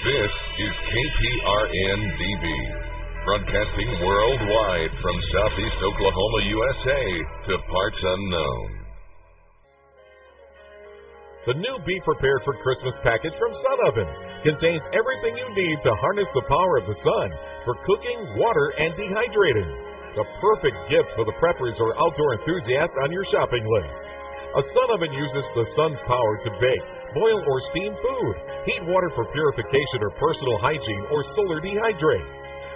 This is KPRN-DB, broadcasting worldwide from southeast Oklahoma, USA, to parts unknown. The new Be Prepared for Christmas package from Sun Ovens contains everything you need to harness the power of the sun for cooking, water, and dehydrating. The perfect gift for the preppers or outdoor enthusiast on your shopping list. A Sun Oven uses the sun's power to bake, boil, or steam food, heat water for purification or personal hygiene, or solar dehydrate.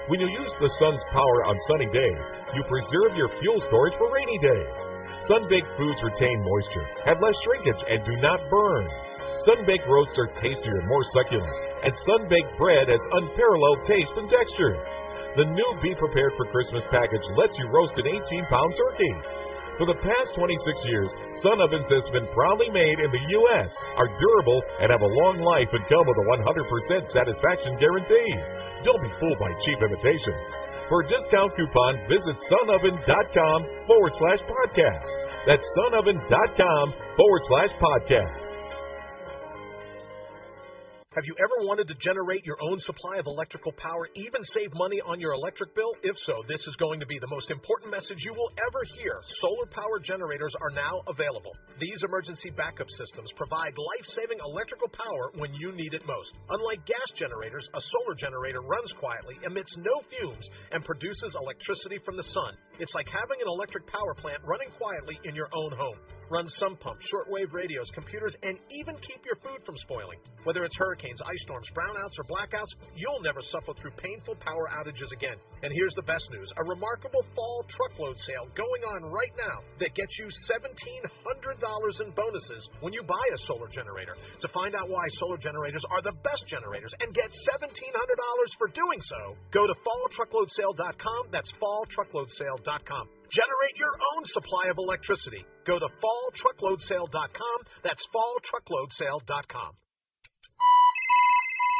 When you use the sun's power on sunny days, you preserve your fuel storage for rainy days. Sun-baked foods retain moisture, have less shrinkage, and do not burn. Sun-baked roasts are tastier and more succulent, and sun-baked bread has unparalleled taste and texture. The new Be Prepared for Christmas package lets you roast an 18-pound turkey. For the past 26 years, Sun Ovens has been proudly made in the U.S., are durable, and have a long life and come with a 100% satisfaction guarantee. Don't be fooled by cheap imitations. For a discount coupon, visit sunoven.com/podcast. That's sunoven.com/podcast. Have you ever wanted to generate your own supply of electrical power, even save money on your electric bill? If so, this is going to be the most important message you will ever hear. Solar power generators are now available. These emergency backup systems provide life-saving electrical power when you need it most. Unlike gas generators, a solar generator runs quietly, emits no fumes, and produces electricity from the sun. It's like having an electric power plant running quietly in your own home. Run sump pumps, shortwave radios, computers, and even keep your food from spoiling. Whether it's hurricanes, ice storms, brownouts, or blackouts, you'll never suffer through painful power outages again. And here's the best news, a remarkable fall truckload sale going on right now that gets you $1,700 in bonuses when you buy a solar generator. To find out why solar generators are the best generators and get $1,700 for doing so, go to falltruckloadsale.com. That's falltruckloadsale.com. Generate your own supply of electricity. Go to falltruckloadsale.com. That's falltruckloadsale.com.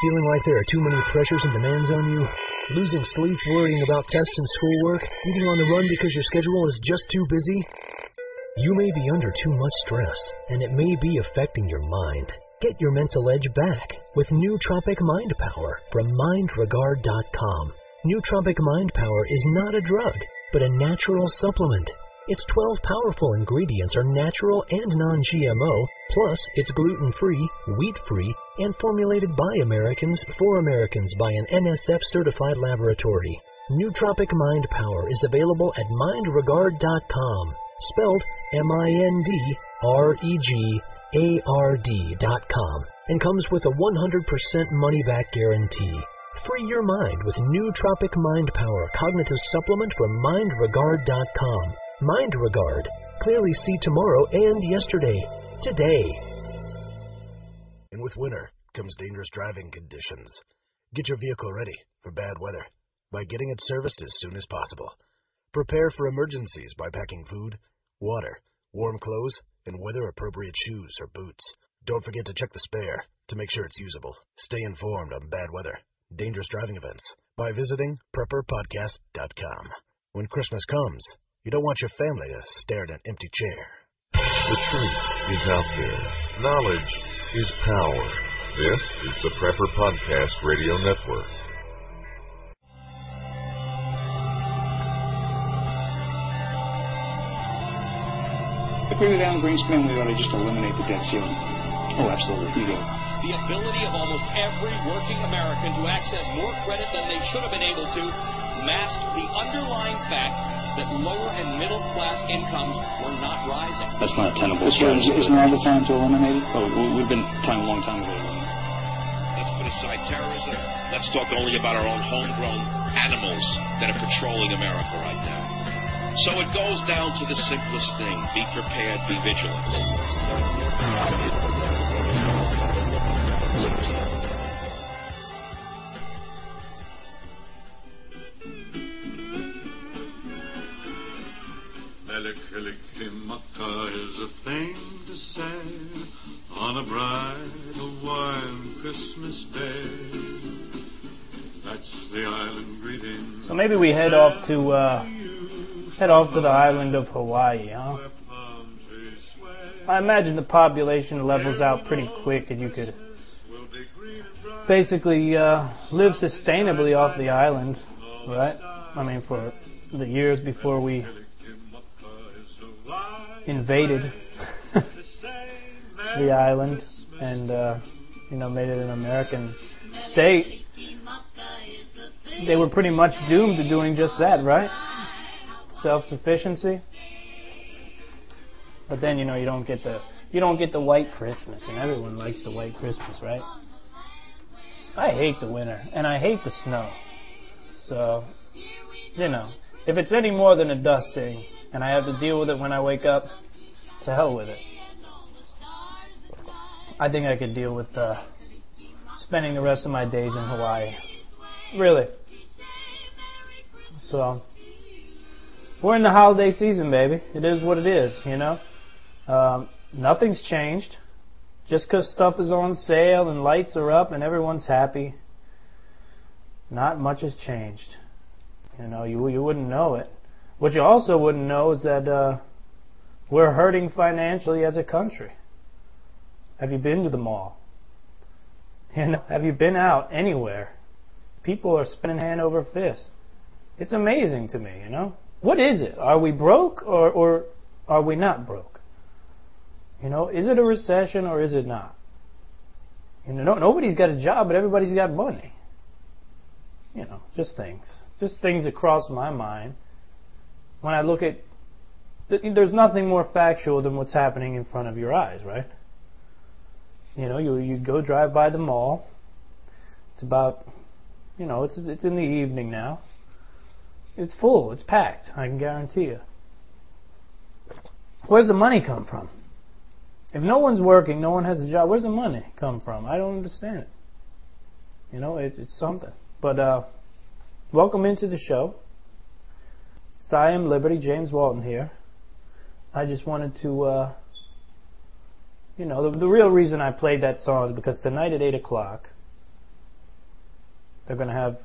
Feeling like there are too many pressures and demands on you? Losing sleep worrying about tests and schoolwork? Eating on the run because your schedule is just too busy? You may be under too much stress, and it may be affecting your mind. Get your mental edge back with Nootropic Mind Power from MindRegard.com. Nootropic Mind Power is not a drug, but a natural supplement. Its 12 powerful ingredients are natural and non-GMO, plus it's gluten-free, wheat-free, and formulated by Americans for Americans by an NSF-certified laboratory. Nootropic Mind Power is available at MindRegard.com, spelled MindRegard.com, and comes with a 100% money-back guarantee. Free your mind with Nootropic Mind Power Cognitive Supplement from MindRegard.com. MindRegard. Clearly see tomorrow and yesterday. Today. And with winter comes dangerous driving conditions. Get your vehicle ready for bad weather by getting it serviced as soon as possible. Prepare for emergencies by packing food, water, warm clothes, and weather-appropriate shoes or boots. Don't forget to check the spare to make sure it's usable. Stay informed on bad weather, dangerous driving events by visiting prepperpodcast.com. When Christmas comes, you don't want your family to stare at an empty chair. The truth is out there. Knowledge is power. This is the Prepper Podcast Radio Network. I agree with Alan Greenspan, we ought to just eliminate the debt ceiling. Oh, absolutely. You go. The ability of almost every working American to access more credit than they should have been able to masked the underlying fact that lower and middle class incomes were not rising. That's not a tenable strategy. Isn't now the time to eliminate it? Oh, we've been a long time ago. Let's put aside terrorism. Let's talk only about our own homegrown animals that are patrolling America right now. So it goes down to the simplest thing. Be prepared, be vigilant. is a thing to say on a bright Hawaiian Christmas day. That's the island greeting. So maybe we head off to the island of Hawaii, huh? I imagine the population levels out pretty quick, and you could basically live sustainably off the island, right? I mean, for the years before we invaded the island and, made it an American state, they were pretty much doomed to doing just that, right? Self-sufficiency. But then, you don't get the white Christmas, and everyone likes the white Christmas, right? I hate the winter, and I hate the snow. So, if it's any more than a dusting, and I have to deal with it when I wake up, to hell with it. I think I could deal with spending the rest of my days in Hawaii. Really. So, we're in the holiday season, baby. It is what it is, Nothing's changed. Just because stuff is on sale and lights are up and everyone's happy, not much has changed. You wouldn't know it. What you also wouldn't know is that we're hurting financially as a country. Have you been to the mall? Have you been out anywhere? People are spending hand over fist. It's amazing to me, What is it? Are we broke or are we not broke? Is it a recession or is it not? Nobody's got a job, but everybody's got money. Just things that cross my mind. When I look at, there's nothing more factual than what's happening in front of your eyes, right? You go drive by the mall. It's about, it's in the evening now. It's full. It's packed. I can guarantee you. Where's the money come from? If no one's working, no one has a job, where's the money come from? I don't understand it. It's something. But welcome into the show. So I am Liberty, James Walton here. I just wanted to, the real reason I played that song is because tonight at 8 o'clock, they're going to have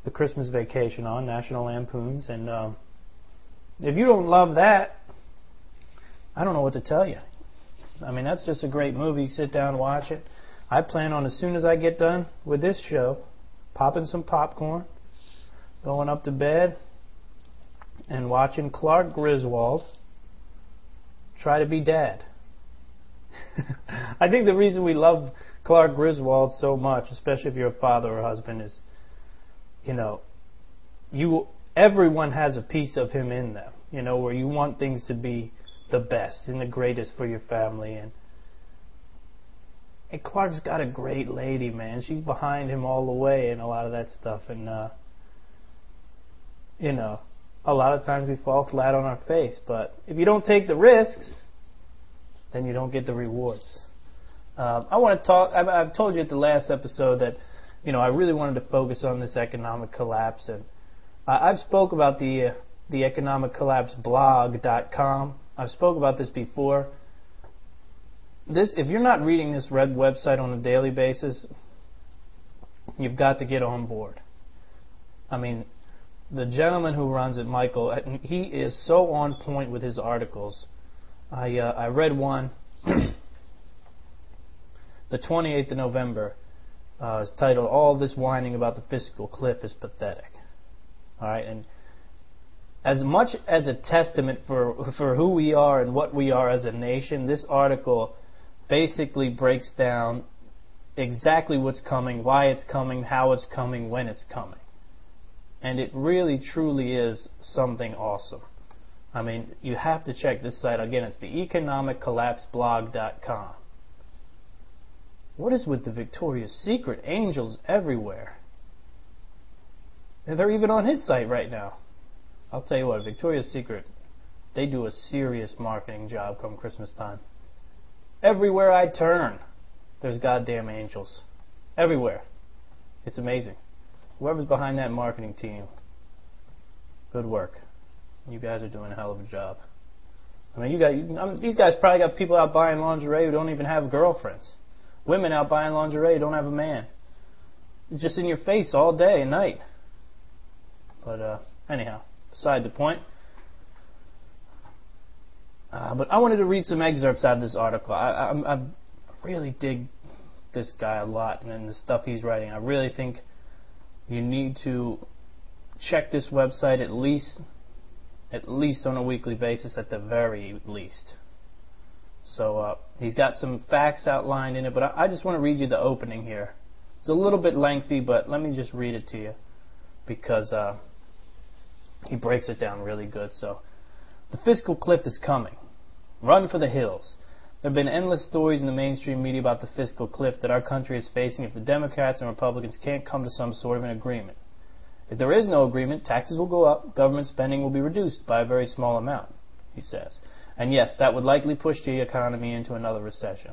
the Christmas Vacation on, National Lampoons. And if you don't love that, I don't know what to tell you. I mean, that's just a great movie. Sit down and watch it. I plan on, as soon as I get done with this show, popping some popcorn, going up to bed, and watching Clark Griswold try to be dad. I think the reason we love Clark Griswold so much, especially if you're a father or husband, is, everyone has a piece of him in them, where you want things to be the best and the greatest for your family, and Clark's got a great lady, man. She's behind him all the way and a lot of that stuff, and a lot of times we fall flat on our face, but if you don't take the risks, then you don't get the rewards. I want to talk, I've told you at the last episode that I really wanted to focus on this economic collapse, and I've spoke about the economic collapse blog.com. I've spoke about this before. If you're not reading this red website on a daily basis, you've got to get on board. I mean, the gentleman who runs it, Michael, he is so on point with his articles. I read one, the 28th of November. It's titled, "All This Whining About the Fiscal Cliff is Pathetic." All right, and as much as a testament for who we are and what we are as a nation, this article basically breaks down exactly what's coming, why it's coming, how it's coming, when it's coming. And it really, truly is something awesome. I mean, you have to check this site. Again, it's the economiccollapseblog.com. What is with the Victoria's Secret angels everywhere? And they're even on his site right now. I'll tell you what, Victoria's Secret, they do a serious marketing job come Christmas time. Everywhere I turn, there's goddamn angels. Everywhere. It's amazing. Whoever's behind that marketing team, good work. You guys are doing a hell of a job. I mean, these guys probably got people out buying lingerie who don't even have girlfriends. Women out buying lingerie who don't have a man. It's just in your face all day and night. But anyhow, beside the point. But I wanted to read some excerpts out of this article. I really dig this guy a lot and the stuff he's writing. I really think you need to check this website at least on a weekly basis, at the very least. So he's got some facts outlined in it, but I just want to read you the opening here. It's a little bit lengthy, but let me just read it to you, because he breaks it down really good. So, the fiscal cliff is coming. Run for the hills. There have been endless stories in the mainstream media about the fiscal cliff that our country is facing if the Democrats and Republicans can't come to some sort of an agreement. If there is no agreement, taxes will go up, government spending will be reduced by a very small amount, he says. And yes, that would likely push the economy into another recession.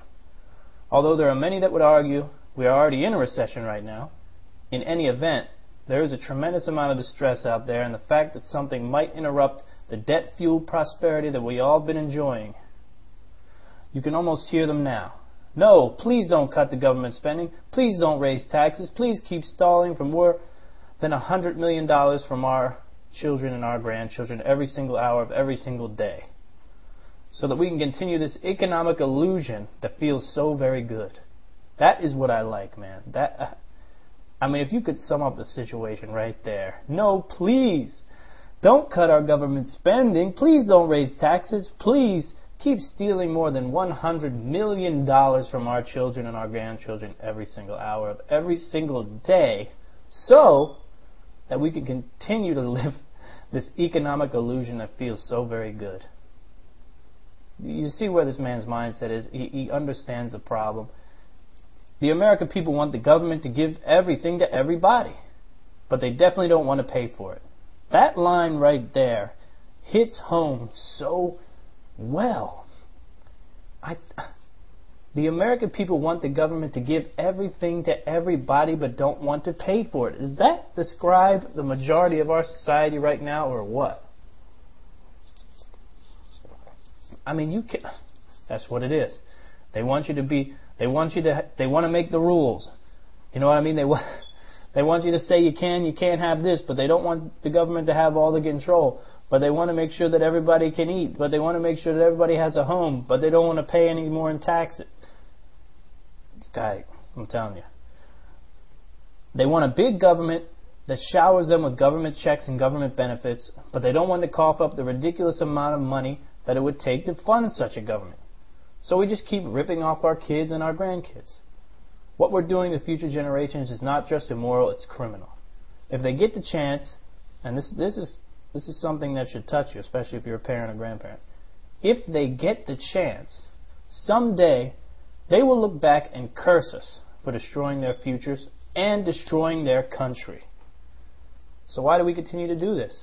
Although there are many that would argue we are already in a recession right now, in any event, there is a tremendous amount of distress out there, and the fact that something might interrupt the debt-fueled prosperity that we all have been enjoying. You can almost hear them now. No, please don't cut the government spending. Please don't raise taxes. Please keep stalling for more than $100 million from our children and our grandchildren every single hour of every single day, so that we can continue this economic illusion that feels so very good. That is what I like, man. I mean, if you could sum up the situation right there. No, please, don't cut our government spending. Please don't raise taxes. Please keep stealing more than $100 million from our children and our grandchildren every single hour of every single day, so that we can continue to live this economic illusion that feels so very good. You see where this man's mindset is. He understands the problem. The American people want the government to give everything to everybody, but they definitely don't want to pay for it. That line right there hits home so well. The American people want the government to give everything to everybody, but don't want to pay for it. Does that describe the majority of our society right now, or what? I mean, that's what it is. They want you to be. They want to make the rules. You know what I mean? They want you to say you can't have this, but they don't want the government to have all the control. But they want to make sure that everybody can eat. But they want to make sure that everybody has a home. But they don't want to pay any more in taxes. This guy, I'm telling you. They want a big government that showers them with government checks and government benefits, but they don't want to cough up the ridiculous amount of money that it would take to fund such a government. So we just keep ripping off our kids and our grandkids. What we're doing to future generations is not just immoral, it's criminal. If they get the chance, and this is something that should touch you, especially if you're a parent or grandparent. If they get the chance, someday they will look back and curse us for destroying their futures and destroying their country. So why do we continue to do this?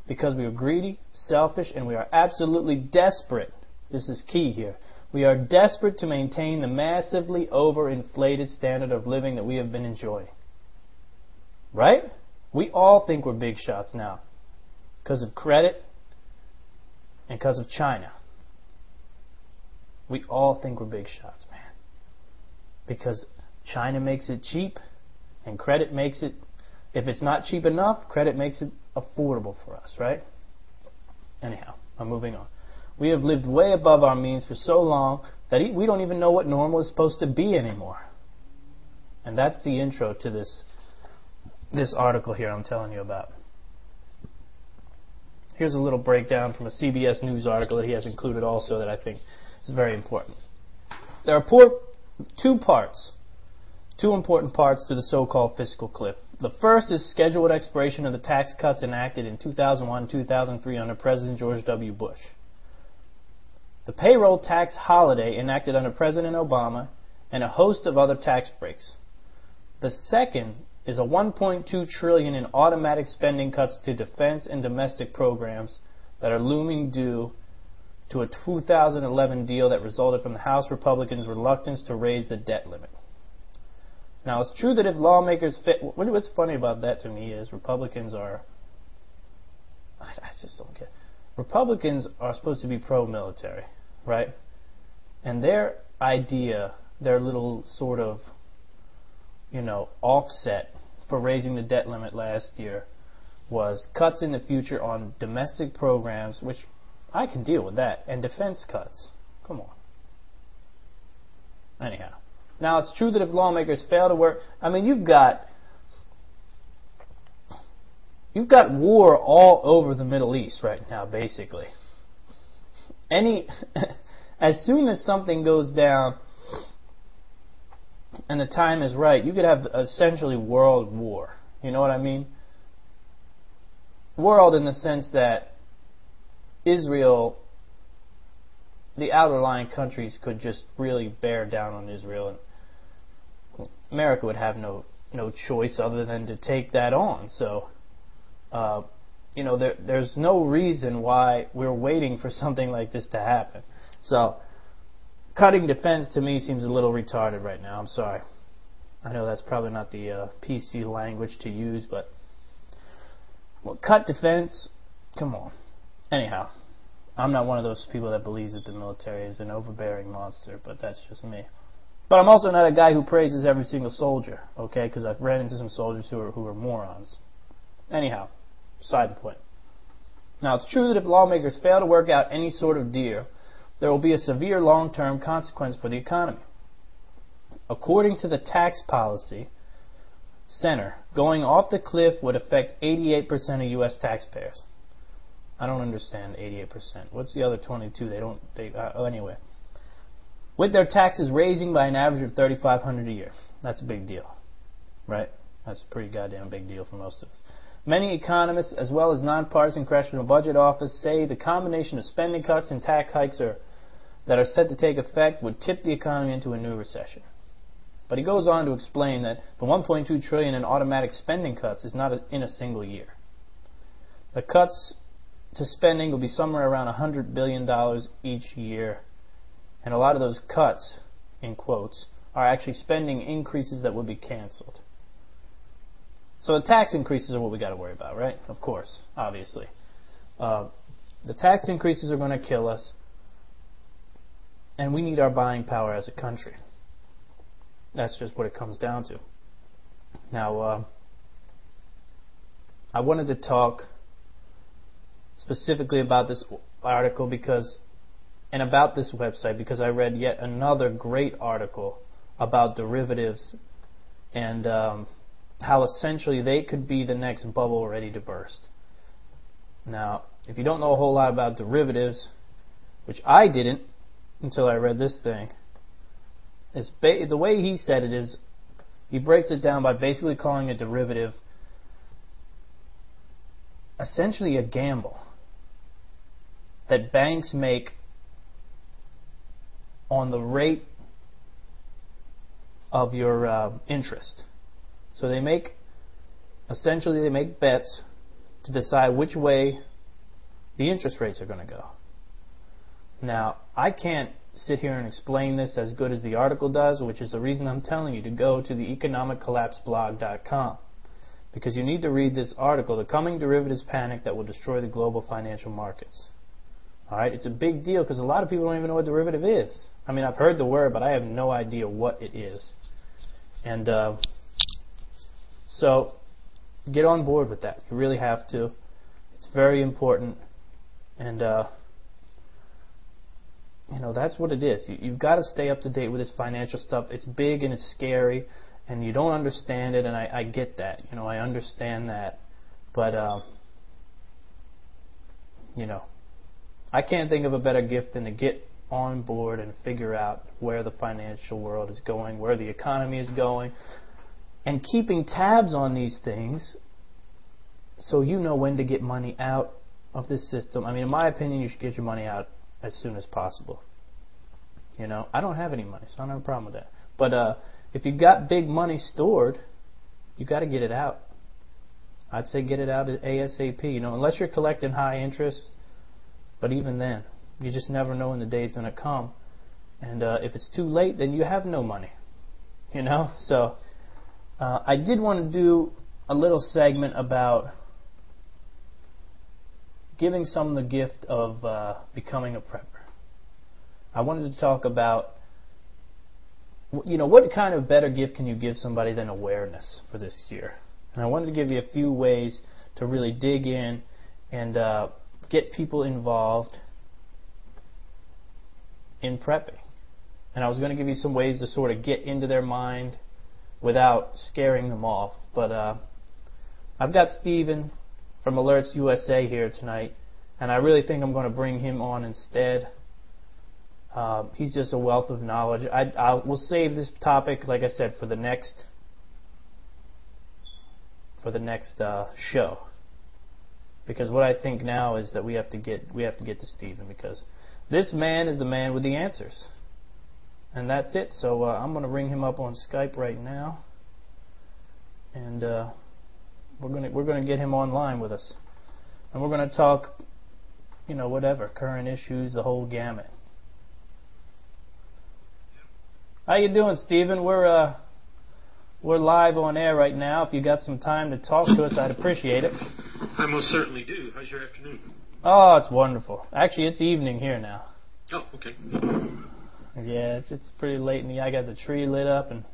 Because we are greedy, selfish, and we are absolutely desperate. This is key here. We are desperate to maintain the massively overinflated standard of living that we have been enjoying. Right? We all think we're big shots now because of credit and because of China. We all think we're big shots, man. Because China makes it cheap and credit makes it, if it's not cheap enough, credit makes it affordable for us, right? Anyhow, I'm moving on. We have lived way above our means for so long that we don't even know what normal is supposed to be anymore. And that's the intro to this article here I'm telling you about. Here's a little breakdown from a CBS News article that he has included also that I think is very important. There are two important parts to the so-called fiscal cliff. The first is scheduled expiration of the tax cuts enacted in 2001-2003 under President George W. Bush. The payroll tax holiday enacted under President Obama, and a host of other tax breaks. The second is a $1.2 trillion in automatic spending cuts to defense and domestic programs that are looming due to a 2011 deal that resulted from the House Republicans' reluctance to raise the debt limit. Now, it's true that if lawmakers what's funny about that to me is Republicans are, I just don't get it. Republicans are supposed to be pro-military, right? And their idea, their little sort of, offset for raising the debt limit last year was cuts in the future on domestic programs, which I can deal with that, and defense cuts. Come on. Anyhow, Now, it's true that if lawmakers fail to work, I mean, you've got war all over the Middle East right now, basically. As soon as something goes down and the time is right, you could have essentially world war. You know what I mean? World in the sense that Israel, the outer-lying countries could just really bear down on Israel, and America would have no choice other than to take that on. So, there's no reason why we're waiting for something like this to happen. So, cutting defense to me seems a little retarded right now. I'm sorry. I know that's probably not the PC language to use, but cut defense? Come on. Anyhow, I'm not one of those people that believes that the military is an overbearing monster, but that's just me. But I'm also not a guy who praises every single soldier, okay? Because I've ran into some soldiers who are morons. Anyhow, side point. Now, it's true that if lawmakers fail to work out any sort of deal, there will be a severe long-term consequence for the economy. According to the Tax Policy Center, going off the cliff would affect 88% of U.S. taxpayers. I don't understand 88%. What's the other 22? Anyway. With their taxes raising by an average of $3,500 a year. That's a big deal, right? That's a pretty goddamn big deal for most of us. Many economists, as well as nonpartisan Congressional Budget Office, say the combination of spending cuts and tax hikes that are set to take effect would tip the economy into a new recession. But he goes on to explain that the $1.2 trillion in automatic spending cuts is not in a single year. The cuts to spending will be somewhere around $100 billion each year, and a lot of those cuts, in quotes, are actually spending increases that will be canceled. So the tax increases are what we got to worry about, right? Of course, obviously. The tax increases are going to kill us, and we need our buying power as a country. That's just what it comes down to. Now, I wanted to talk specifically about this article and about this website because I read yet another great article about derivatives and how essentially they could be the next bubble ready to burst. Now, if you don't know a whole lot about derivatives, which I didn't until I read this thing, the way he said it is, he breaks it down by basically calling a derivative essentially a gamble that banks make on the rate of your interest. So they make bets to decide which way the interest rates are going to go. Now, I can't sit here and explain this as good as the article does, which is the reason I'm telling you to go to the economiccollapseblog.com, because you need to read this article, The Coming Derivatives Panic That Will Destroy the Global Financial Markets. Alright, it's a big deal because a lot of people don't even know what derivative is. I mean, I've heard the word, but I have no idea what it is. And so, get on board with that. You really have to. It's very important. And that's what it is. You've got to stay up to date with this financial stuff. It's big and it's scary, and you don't understand it, and I get that. I understand that. But, I can't think of a better gift than to get on board and figure out where the financial world is going, where the economy is going, and keeping tabs on these things so you know when to get money out of this system. I mean, in my opinion, you should get your money out as soon as possible. I don't have any money, so I don't have a problem with that. But if you've got big money stored, you got to get it out. I'd say get it out ASAP. Unless you're collecting high interest, but even then, you just never know when the day's going to come. And if it's too late, then you have no money. So I did want to do a little segment about giving some the gift of becoming a prepper. I wanted to talk about, what kind of better gift can you give somebody than awareness for this year? And I wanted to give you a few ways to really dig in and get people involved in prepping. and I was going to give you some ways to sort of get into their mind without scaring them off. But I've got Steven from Alerts USA here tonight, and I really think I'm going to bring him on instead. He's just a wealth of knowledge. We'll save this topic, like I said, for the next show, because what I think now is that we have to get to Steven, because this man is the man with the answers, and that's it. So I'm going to ring him up on Skype right now, and we're going to get him online with us, and we're going to talk, whatever, current issues, the whole gamut. How you doing, Steven? We're live on air right now. If you got some time to talk to us, I'd appreciate it. I most certainly do. How's your afternoon? Oh, it's wonderful. Actually, it's evening here now. Oh, okay. Yeah, it's pretty late, and I got the tree lit up, and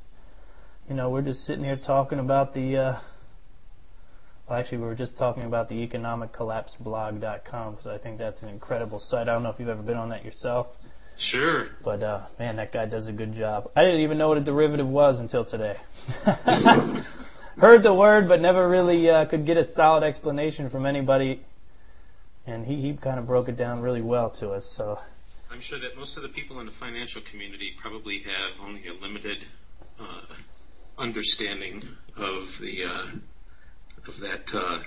we're just sitting here talking about the. Well, actually, we were just talking about the economiccollapseblog.com, because I think that's an incredible site. I don't know if you've ever been on that yourself. Sure. But, man, that guy does a good job. I didn't even know what a derivative was until today. Heard the word, but never really could get a solid explanation from anybody. And he kind of broke it down really well to us. So I'm sure that most of the people in the financial community probably have only a limited understanding of that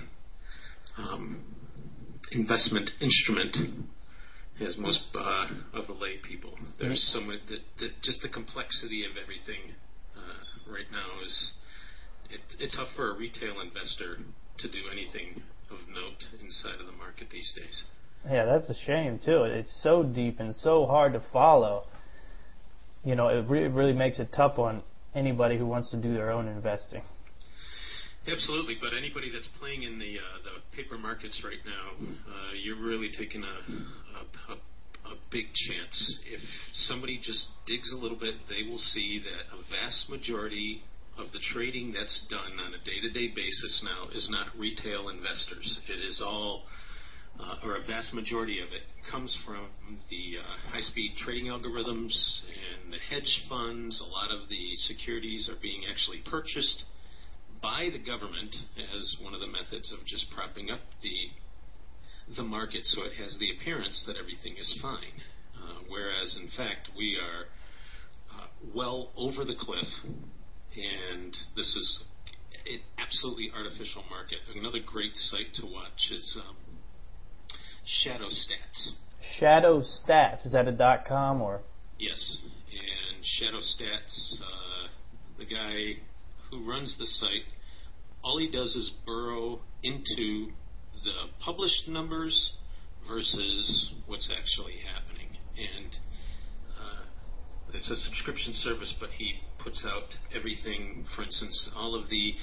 investment instrument. As most of the lay people, there's so much that just the complexity of everything right now is it's tough for a retail investor to do anything of note inside of the market these days. Yeah, that's a shame too. It's so deep and so hard to follow. It really makes it tough on anybody who wants to do their own investing. Absolutely, but anybody that's playing in the paper markets right now, you're really taking a big chance. If somebody just digs a little bit, they will see that a vast majority of the trading that's done on a day-to-day basis now is not retail investors. It is all, or a vast majority of it, comes from the high-speed trading algorithms and the hedge funds. A lot of the securities are being actually purchased by the government as one of the methods of just propping up the market so it has the appearance that everything is fine. Whereas, in fact, we are well over the cliff, and this is an absolutely artificial market. Another great site to watch is Shadow Stats. Shadow Stats, is that a .com or? Yes, and Shadow Stats, the guy who runs the site, all he does is burrow into the published numbers versus what's actually happening. And it's a subscription service, but he puts out everything, for instance, all of the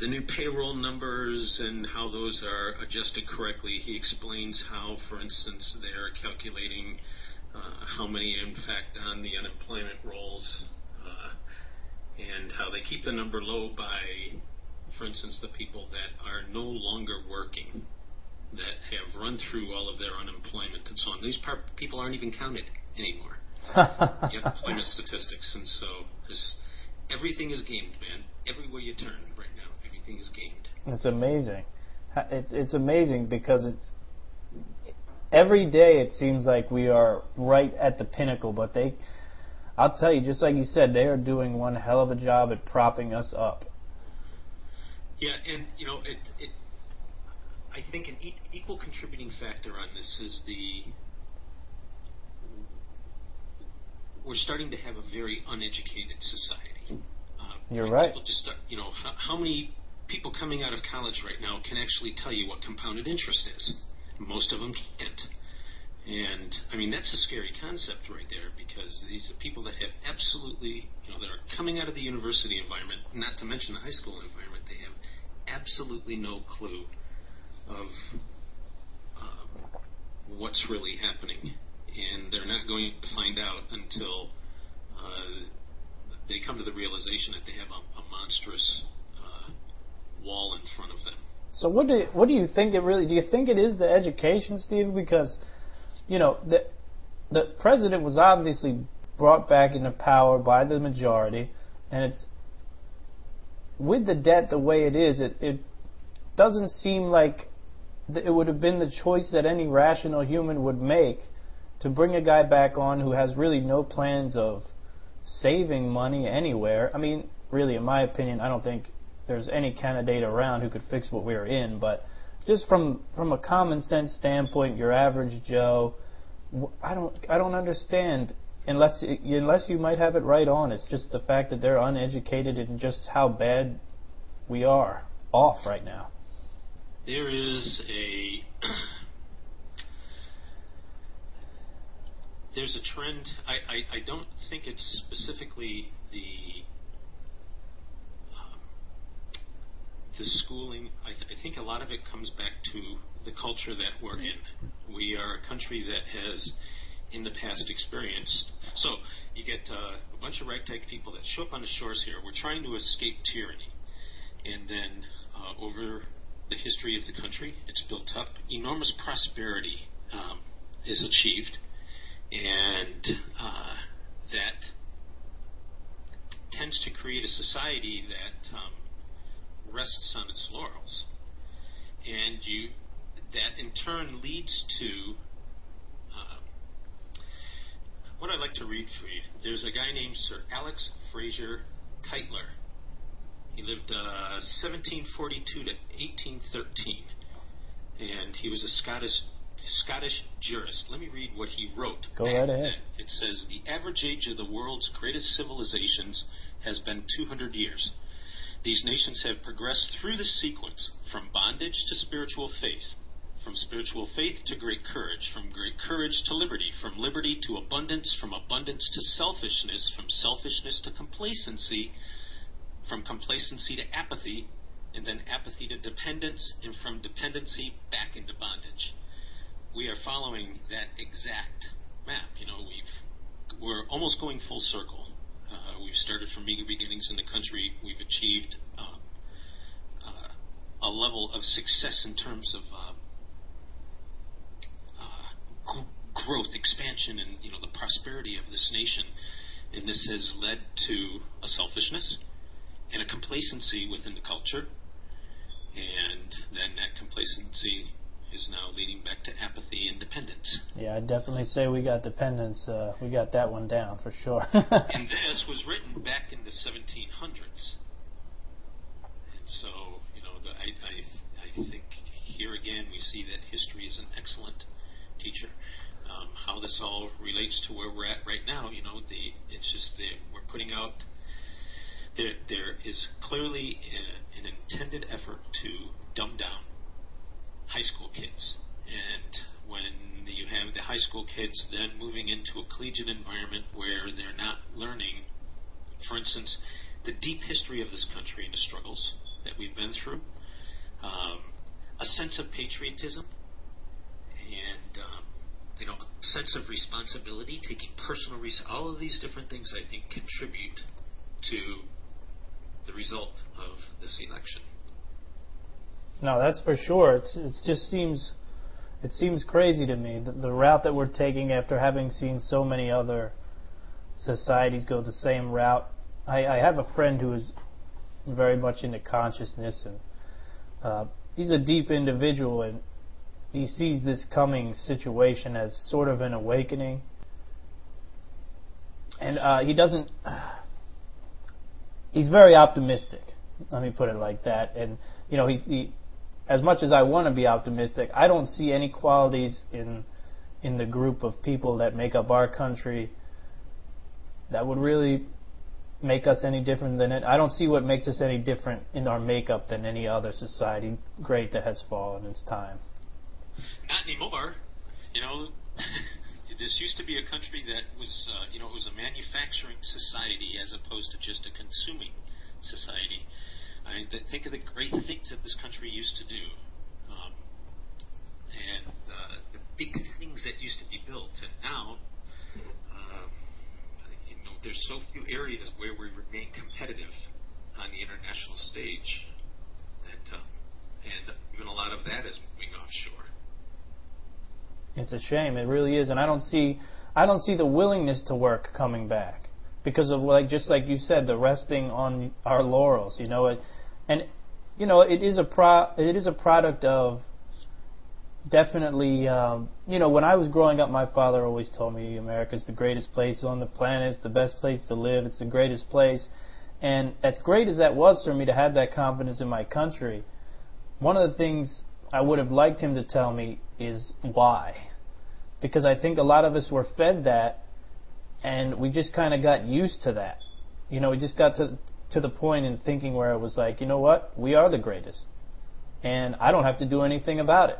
new payroll numbers and how those are adjusted correctly. He explains how, for instance, they're calculating how many, in fact, on the unemployment rolls, and how they keep the number low by, for instance, the people that are no longer working, that have run through all of their unemployment and so on. These people aren't even counted anymore. The unemployment statistics. And so everything is gamed, man. Everywhere you turn right now, everything is gamed. It's amazing. It's amazing because every day it seems like we are right at the pinnacle, but I'll tell you, just like you said, they are doing one hell of a job at propping us up. Yeah, and I think an equal contributing factor on this is we're starting to have a very uneducated society. You're right. People just how many people coming out of college right now can actually tell you what compounded interest is? Most of them can't. And, I mean, that's a scary concept right there, because these are people that have absolutely, that are coming out of the university environment, not to mention the high school environment, they have absolutely no clue of what's really happening. And they're not going to find out until they come to the realization that they have a monstrous wall in front of them. So what do you think it really, do you think it is the education, Steve? Because, the president was obviously brought back into power by the majority, and it's with the debt the way it is, it doesn't seem like it would have been the choice that any rational human would make to bring a guy back on who has really no plans of saving money anywhere. I mean, really, in my opinion, I don't think there's any candidate around who could fix what we're in, but just from a common sense standpoint, your average Joe, I don't understand unless you might have it right on. It's just the fact that they're uneducated in just how bad we are off right now. There is there's a trend. I don't think it's specifically the schooling. I think a lot of it comes back to the culture that we're in. We are a country that has, in the past, experienced. So you get a bunch of ragtag people that show up on the shores here. We're trying to escape tyranny, and then over the history of the country, it's built up. Enormous prosperity is achieved, and that tends to create a society that rests on its laurels, and that in turn leads to what I'd like to read for you. There's a guy named Sir Alex Fraser Tytler. He lived 1742 to 1813, and he was a Scottish jurist. Let me read what he wrote. Go right ahead. It says, "The average age of the world's greatest civilizations has been 200 years. These nations have progressed through the sequence from bondage to spiritual faith, from spiritual faith to great courage, from great courage to liberty, from liberty to abundance, from abundance to selfishness, from selfishness to complacency, from complacency to apathy, and then apathy to dependence, and from dependency back into bondage." We are following that exact map. We're almost going full circle. We've started from meager beginnings in the country. We've achieved a level of success in terms of growth, expansion, and the prosperity of this nation. And this has led to a selfishness and a complacency within the culture. And then that complacency is now leading back to apathy and dependence. Yeah, I'd definitely say we got dependence. We got that one down for sure. And this was written back in the 1700s. And so, I think here again we see that history is an excellent teacher. How this all relates to where we're at right now, it's just that we're putting out. There is clearly an intended effort to dumb down high school kids, and when you have the high school kids then moving into a collegiate environment where they're not learning, for instance, the deep history of this country and the struggles that we've been through, a sense of patriotism, and a sense of responsibility, taking personal all of these different things I think contribute to the result of this election. No, that's for sure. It just seems crazy to me, the route that we're taking after having seen so many other societies go the same route. I have a friend who is very much into consciousness, and he's a deep individual, and he sees this coming situation as sort of an awakening. And he's very optimistic, let me put it like that. And he as much as I want to be optimistic, I don't see any qualities in the group of people that make up our country that would really make us any different than it. I don't see what makes us any different in our makeup than any other society great that has fallen in its time. Not anymore. This used to be a country that was, it was a manufacturing society as opposed to just a consuming society. I think of the great things that this country used to do, and the big things that used to be built, and now, there's so few areas where we remain competitive on the international stage that, and even a lot of that is moving offshore. It's a shame, it really is, and I don't see I don't see the willingness to work coming back because of, like, just like you said, the resting on our laurels. You know, and you know, it is a product of definitely. You know, when I was growing up, my father always told me America's the greatest place on the planet. It's the best place to live. It's the greatest place. And as great as that was for me to have that confidence in my country, one of the things I would have liked him to tell me is why. Because I think a lot of us were fed that, and we just kind of got used to that. You know, we just got to the point in thinking where it was like, you know what, we are the greatest, and I don't have to do anything about it.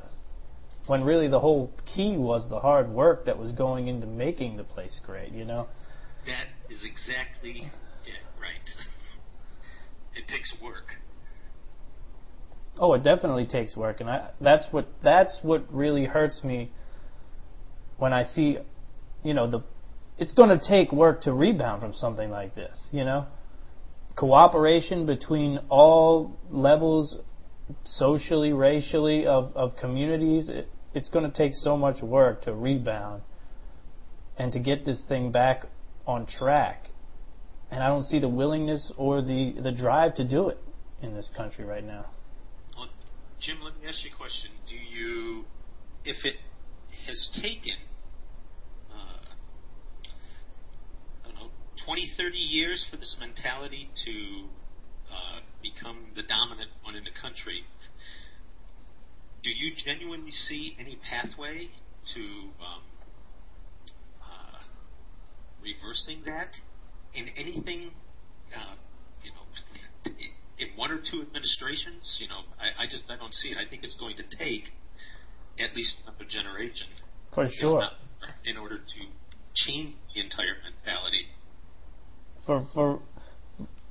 When really the whole key was the hard work that was going into making the place great, you know? That is exactly it, right. It takes work. Oh, it definitely takes work, and that's what really hurts me when I see, you know, it's going to take work to rebound from something like this, you know? Cooperation between all levels, socially, racially, of communities, it's going to take so much work to rebound and to get this thing back on track. And I don't see the willingness or the drive to do it in this country right now. Well, Jim, let me ask you a question. Do you, if it has taken, 20, 30 years for this mentality to become the dominant one in the country, do you genuinely see any pathway to reversing that in anything, you know, in one or two administrations? You know, I don't see it. I think it's going to take at least another generation. For sure. In order to change the entire mentality. For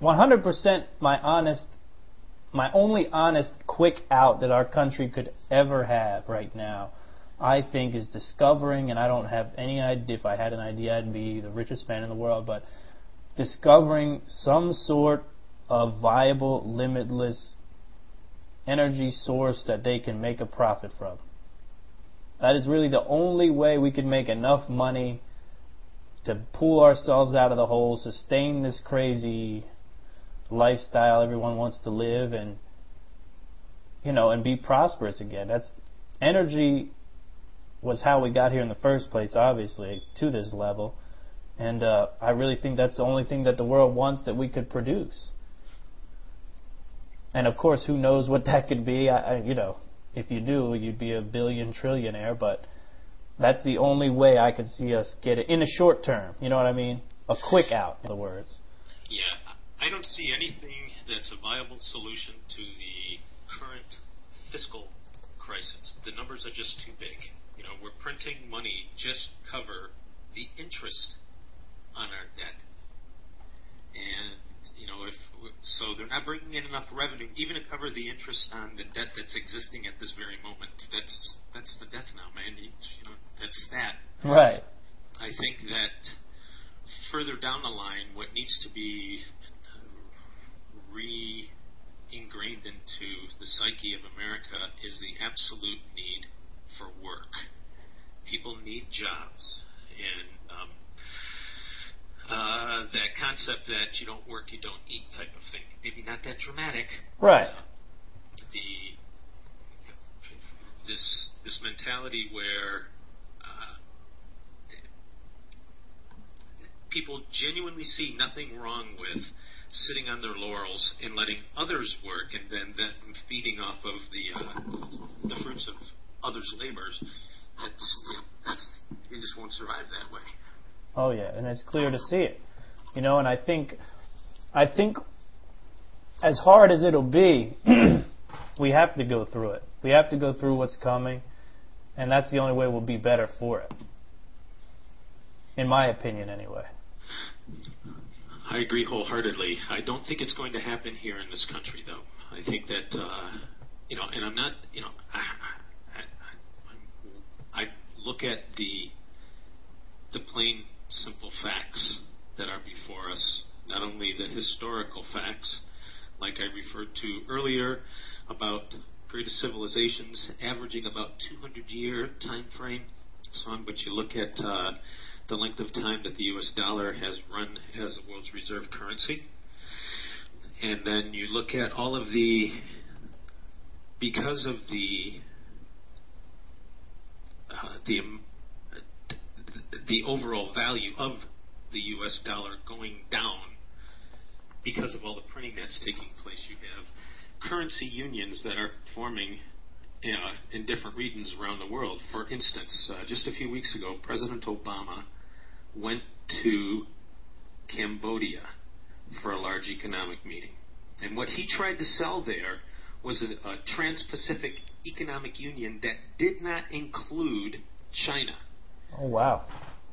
100%, my only honest quick out that our country could ever have right now, I think, is discovering, and I don't have any idea. If I had an idea, I'd be the richest man in the world, but discovering some sort of viable, limitless energy source that they can make a profit from. That is really the only way we could make enough money to pull ourselves out of the hole, sustain this crazy lifestyle everyone wants to live, and, you know, and be prosperous again. That's energy was how we got here in the first place, obviously, to this level. And I really think that's the only thing that the world wants that we could produce. And of course, who knows what that could be? You know, if you do, you'd be a billion trillionaire, but that's the only way I could see us get it in a short term. You know what I mean? A quick out, in other words. Yeah, I don't see anything that's a viable solution to the current fiscal crisis. The numbers are just too big. You know, we're printing money just cover the interest on our debt. And, you know, so they're not bringing in enough revenue even to cover the interest on the debt that's existing at this very moment. That's the debt now, man. You know, that's that. Right. I think that further down the line, what needs to be re-ingrained into the psyche of America is the absolute need for work. People need jobs, and that concept that you don't work, you don't eat type of thing. Maybe not that dramatic. Right. This mentality where people genuinely see nothing wrong with sitting on their laurels and letting others work, and then them feeding off of the fruits of others' labors. You just won't survive that way. Oh yeah, and it's clear to see it. You know, and I think as hard as it'll be, we have to go through it. We have to go through what's coming, and that's the only way we'll be better for it. In my opinion, anyway. I agree wholeheartedly. I don't think it's going to happen here in this country, though. I think that, you know, and I'm not, you know, I look at the plain, simple facts that are before us, not only the historical facts, like I referred to earlier, about greatest civilizations averaging about 200-year time frame, but you look at the length of time that the U.S. dollar has run as the world's reserve currency. And then you look at all of because of the overall value of the U.S. dollar going down because of all the printing that's taking place, you have currency unions that are forming in different regions around the world. For instance, just a few weeks ago, President Obama went to Cambodia for a large economic meeting. And what he tried to sell there was a Trans-Pacific Economic Union that did not include China. Oh, wow.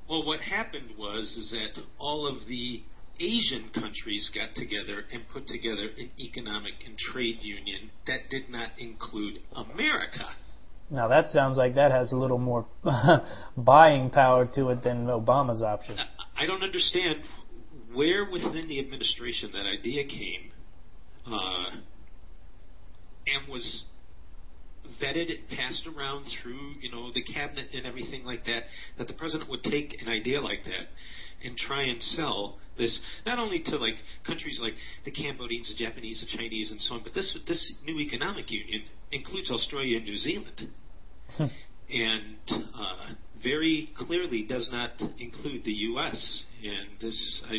Well, what happened is that all of the Asian countries got together and put together an economic and trade union that did not include America. Now that sounds like that has a little more buying power to it than Obama's option. I don't understand where within the administration that idea came and was vetted, passed around through, the cabinet and everything like that, that the president would take an idea like that and try and sell this, not only to like countries like the Cambodians, the Japanese, the Chinese, and so on, but this new economic union includes Australia and New Zealand. And very clearly does not include the U.S. And this, I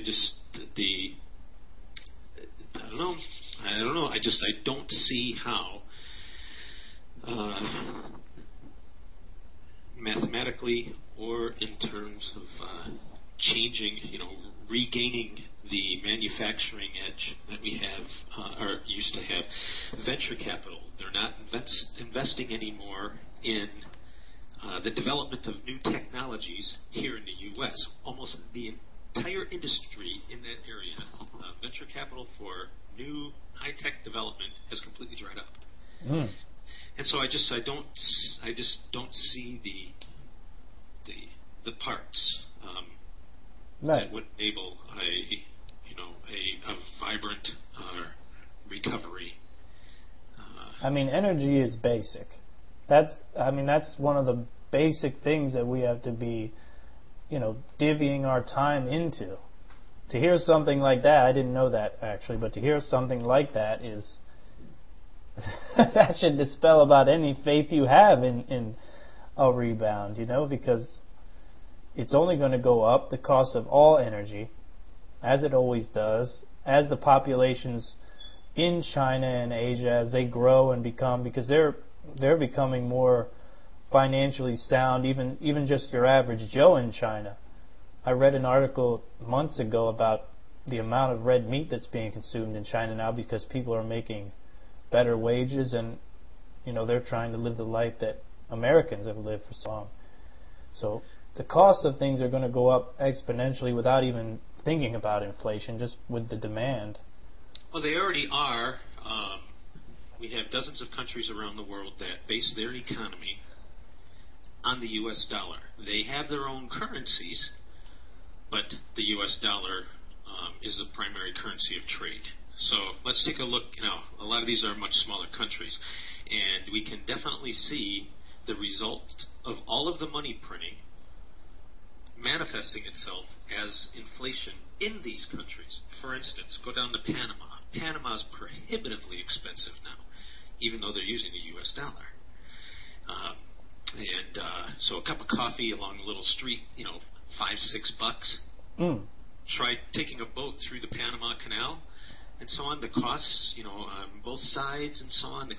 don't know. I don't see how mathematically or in terms of changing, regaining the manufacturing edge that we have or used to have. Venture capital, they're not investing anymore in the development of new technologies here in the U.S. Almost the entire industry in that area, venture capital for new high-tech development has completely dried up. Mm. And so I just don't see the parts right. that would enable a vibrant recovery. I mean, energy is basic. That's one of the basic things that we have to be, divvying our time into. To hear something like that, I didn't know that actually, but to hear something like that is that should dispel about any faith you have in a rebound, because it's only going to go up, the cost of all energy, as it always does, as the populations in China and Asia, as they grow and become, because they're becoming more financially sound, even just your average Joe in China. I read an article months ago about the amount of red meat that's being consumed in China now because people are making better wages and they're trying to live the life that Americans have lived for so long. So the cost of things are going to go up exponentially without even thinking about inflation, just with the demand. Well, they already are. We have dozens of countries around the world that base their economy on the U.S. dollar. They have their own currencies, but the U.S. dollar is the primary currency of trade. So let's take a look. A lot of these are much smaller countries, and we can definitely see the result of all of the money printing manifesting itself as inflation in these countries. For instance, go down to Panama. Panama is prohibitively expensive now, even though they're using the U.S. dollar. So a cup of coffee along the little street, $5-6. Mm. Try taking a boat through the Panama Canal, and so on. The costs, on both sides, and so on. The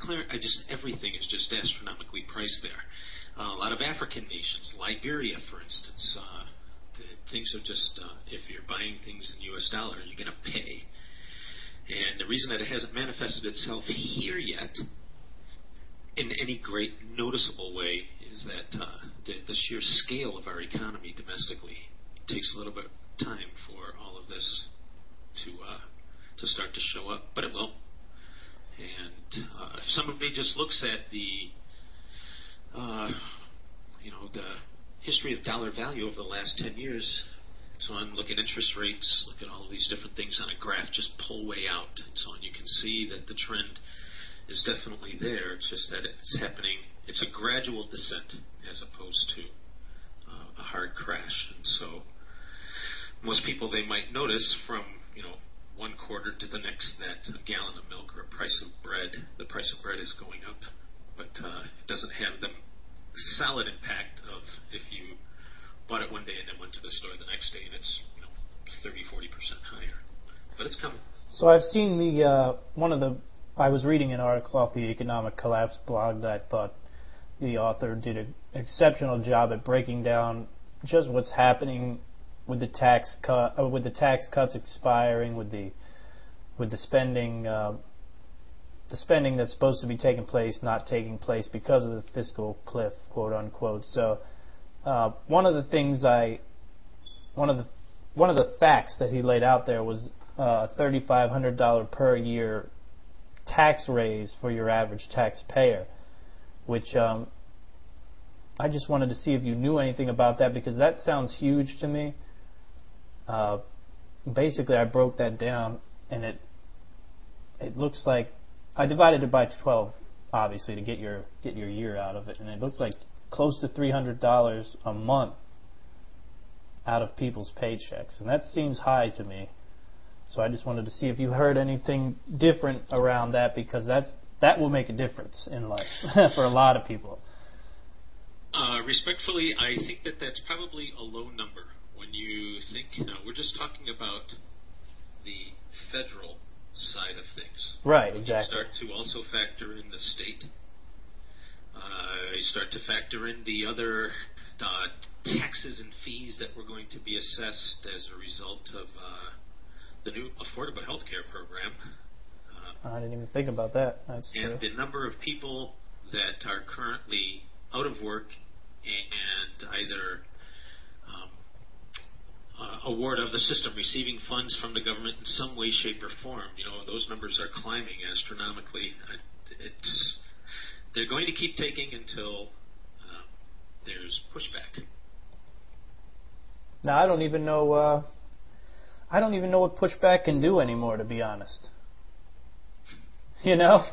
everything is just astronomically priced there. A lot of African nations, Liberia, for instance, things are just if you're buying things in U.S. dollars, you're going to pay. And the reason that it hasn't manifested itself here yet in any great noticeable way is that the sheer scale of our economy domestically takes a little bit of time for all of this to start to show up, but it will. And somebody just looks at the history of dollar value over the last 10 years. So on, look at interest rates, look at all of these different things on a graph, just pull way out, and so on. You can see that the trend is definitely there. It's just that it's happening. It's a gradual descent as opposed to hard crash. And so most people, they might notice from, one quarter to the next that a gallon of milk or the price of bread is going up. But it doesn't have the solid impact of if you bought it one day and then went to the store the next day and it's 30-40% higher. But it's coming. So I've seen I was reading an article off the Economic Collapse blog that I thought the author did an exceptional job at breaking down just what's happening with the tax cuts expiring, with the spending that's supposed to be taking place not taking place because of the fiscal cliff, quote unquote. So one of the facts that he laid out there was a $3,500 per year tax raise for your average taxpayer, which I just wanted to see if you knew anything about that, because that sounds huge to me. Basically, I broke that down, and it looks like I divided it by 12, obviously, to get your year out of it, and it looks like close to $300 a month out of people's paychecks, and that seems high to me. So I just wanted to see if you heard anything different around that, because that will make a difference in life for a lot of people. Respectfully, I think that's probably a low number. When you think, we're just talking about the federal side of things. Right, exactly. You start to also factor in the state. You start to factor in the other taxes and fees that were going to be assessed as a result of the new affordable health care program. I didn't even think about that. That's and true. The number of people that are currently out of work and either award of the system, receiving funds from the government in some way, shape, or form. Those numbers are climbing astronomically. They're going to keep taking until there's pushback. Now I don't even know what pushback can do anymore, to be honest. I don't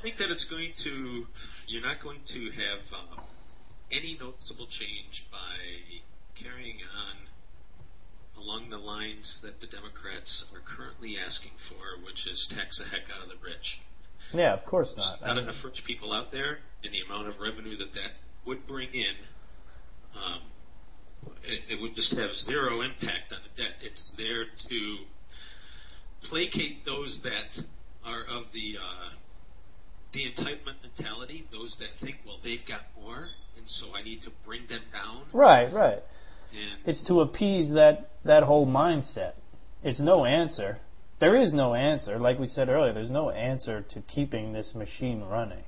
think that it's going to. You're not going to have any noticeable change by carrying on along the lines that the Democrats are currently asking for, which is tax the heck out of the rich. Yeah, of course not. There's not enough rich people out there, and the amount of revenue that would bring in, it would just have zero impact on the debt. It's there to placate those that are of the entitlement mentality, those that think, well, they've got more, and so I need to bring them down. Right. And it's to appease that whole mindset. It's no answer. There is no answer. Like we said earlier, there's no answer to keeping this machine running.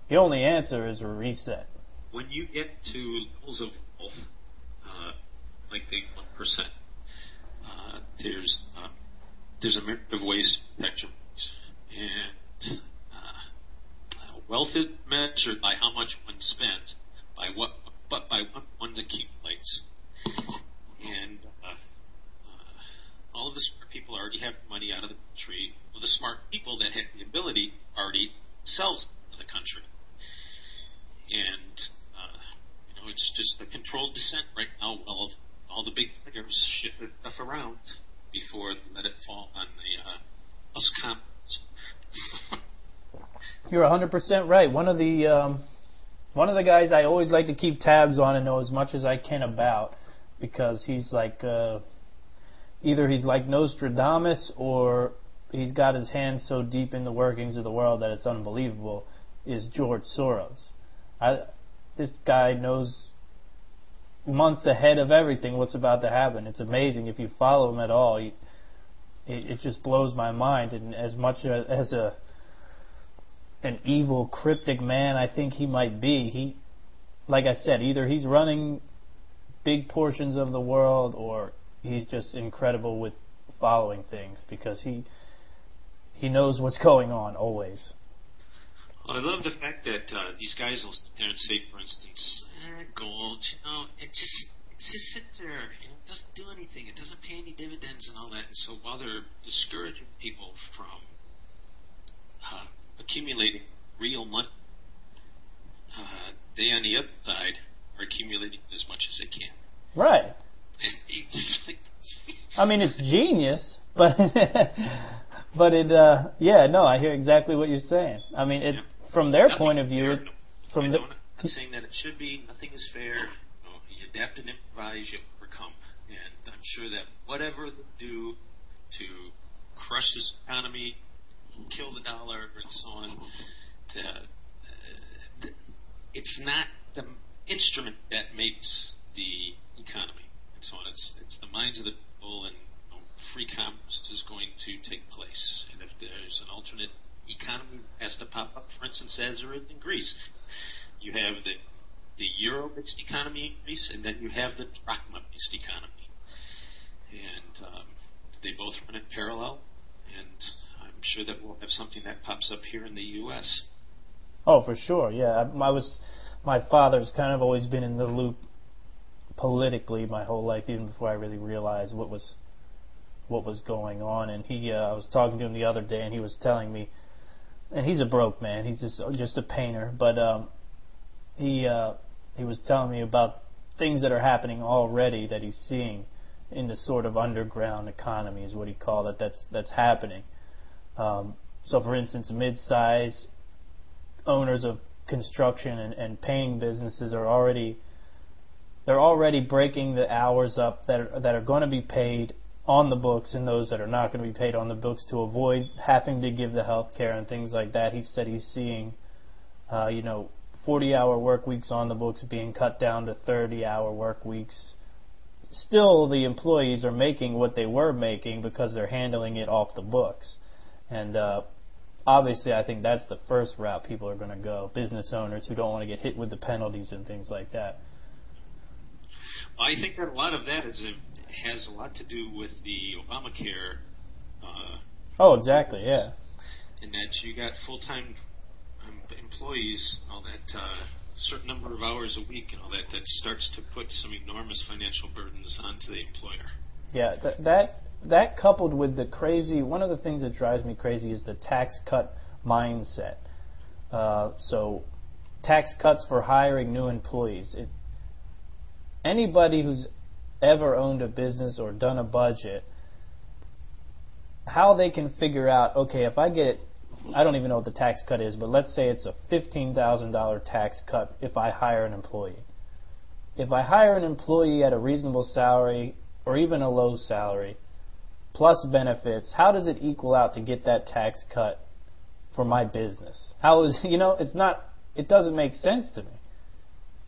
The only answer is a reset. When you get to levels of wealth, like the 1%, there's a myriad of ways to protect your rights. And wealth is measured by how much one spends, by what one accumulates. And all of the smart people already have money out of the country. Well, the smart people that have the ability already sells to the country. And it's just a controlled descent right now. Well, all the big players shifted stuff around before they let it fall on us commons. You're 100% right. One of the guys I always like to keep tabs on and know as much as I can about, because he's like either he's like Nostradamus or he's got his hands so deep in the workings of the world that it's unbelievable, is George Soros. This guy knows months ahead of everything what's about to happen. It's amazing if you follow him at all. It just blows my mind. And as much as an evil, cryptic man I think he might be, like I said, either he's running big portions of the world or he's just incredible with following things, because he knows what's going on always. Well, I love the fact that these guys will sit there and say, for instance, gold, it just sits there, it doesn't do anything, it doesn't pay any dividends and all that. And so while they're discouraging people from accumulating real money, they on the other side are accumulating as much as they can. Right. And it's like, I mean, it's genius, but but it yeah, no, I hear exactly what you're saying. I mean, it from their point of view, I'm not saying that it should be. Nothing is fair. You adapt and improvise, you overcome. And I'm sure that whatever they do to crush this economy, kill the dollar, and so on, it's not the instrument that makes the economy and so on. It's the minds of the people, and free commerce is going to take place. And if there's an alternate economy that has to pop up, for instance, as there is in Greece, you have the euro-based economy in Greece, and then you have the drachma-based economy. And they both run in parallel, and I'm sure that we'll have something that pops up here in the U.S. Oh, for sure, yeah. My father's kind of always been in the loop politically my whole life, even before I really realized what was going on. And I was talking to him the other day, and he was telling me, and he's a broke man, he's just a painter, but he was telling me about things that are happening already that he's seeing in the sort of underground economy, is what he called it, that's happening. So, for instance, mid-size owners of construction and paying businesses are already breaking the hours up that are going to be paid on the books, and those that are not going to be paid on the books, to avoid having to give the health care and things like that. He said he's seeing 40-hour work weeks on the books being cut down to 30-hour work weeks. Still, the employees are making what they were making because they're handling it off the books. And obviously, I think that's the first route people are going to go, business owners who don't want to get hit with the penalties and things like that. Well, I think that a lot of that has a lot to do with the Obamacare. Oh, exactly, yeah. In that you got full-time employees, all that certain number of hours a week, and all that starts to put some enormous financial burdens onto the employer. Yeah, that coupled with the crazy, one of the things that drives me crazy is the tax cut mindset. So tax cuts for hiring new employees. Anybody who's ever owned a business or done a budget, how they can figure out, okay, if I get, I don't even know what the tax cut is, but let's say it's a $15,000 tax cut if I hire an employee. If I hire an employee at a reasonable salary or even a low salary, plus benefits, how does it equal out to get that tax cut for my business? How is, it doesn't make sense to me.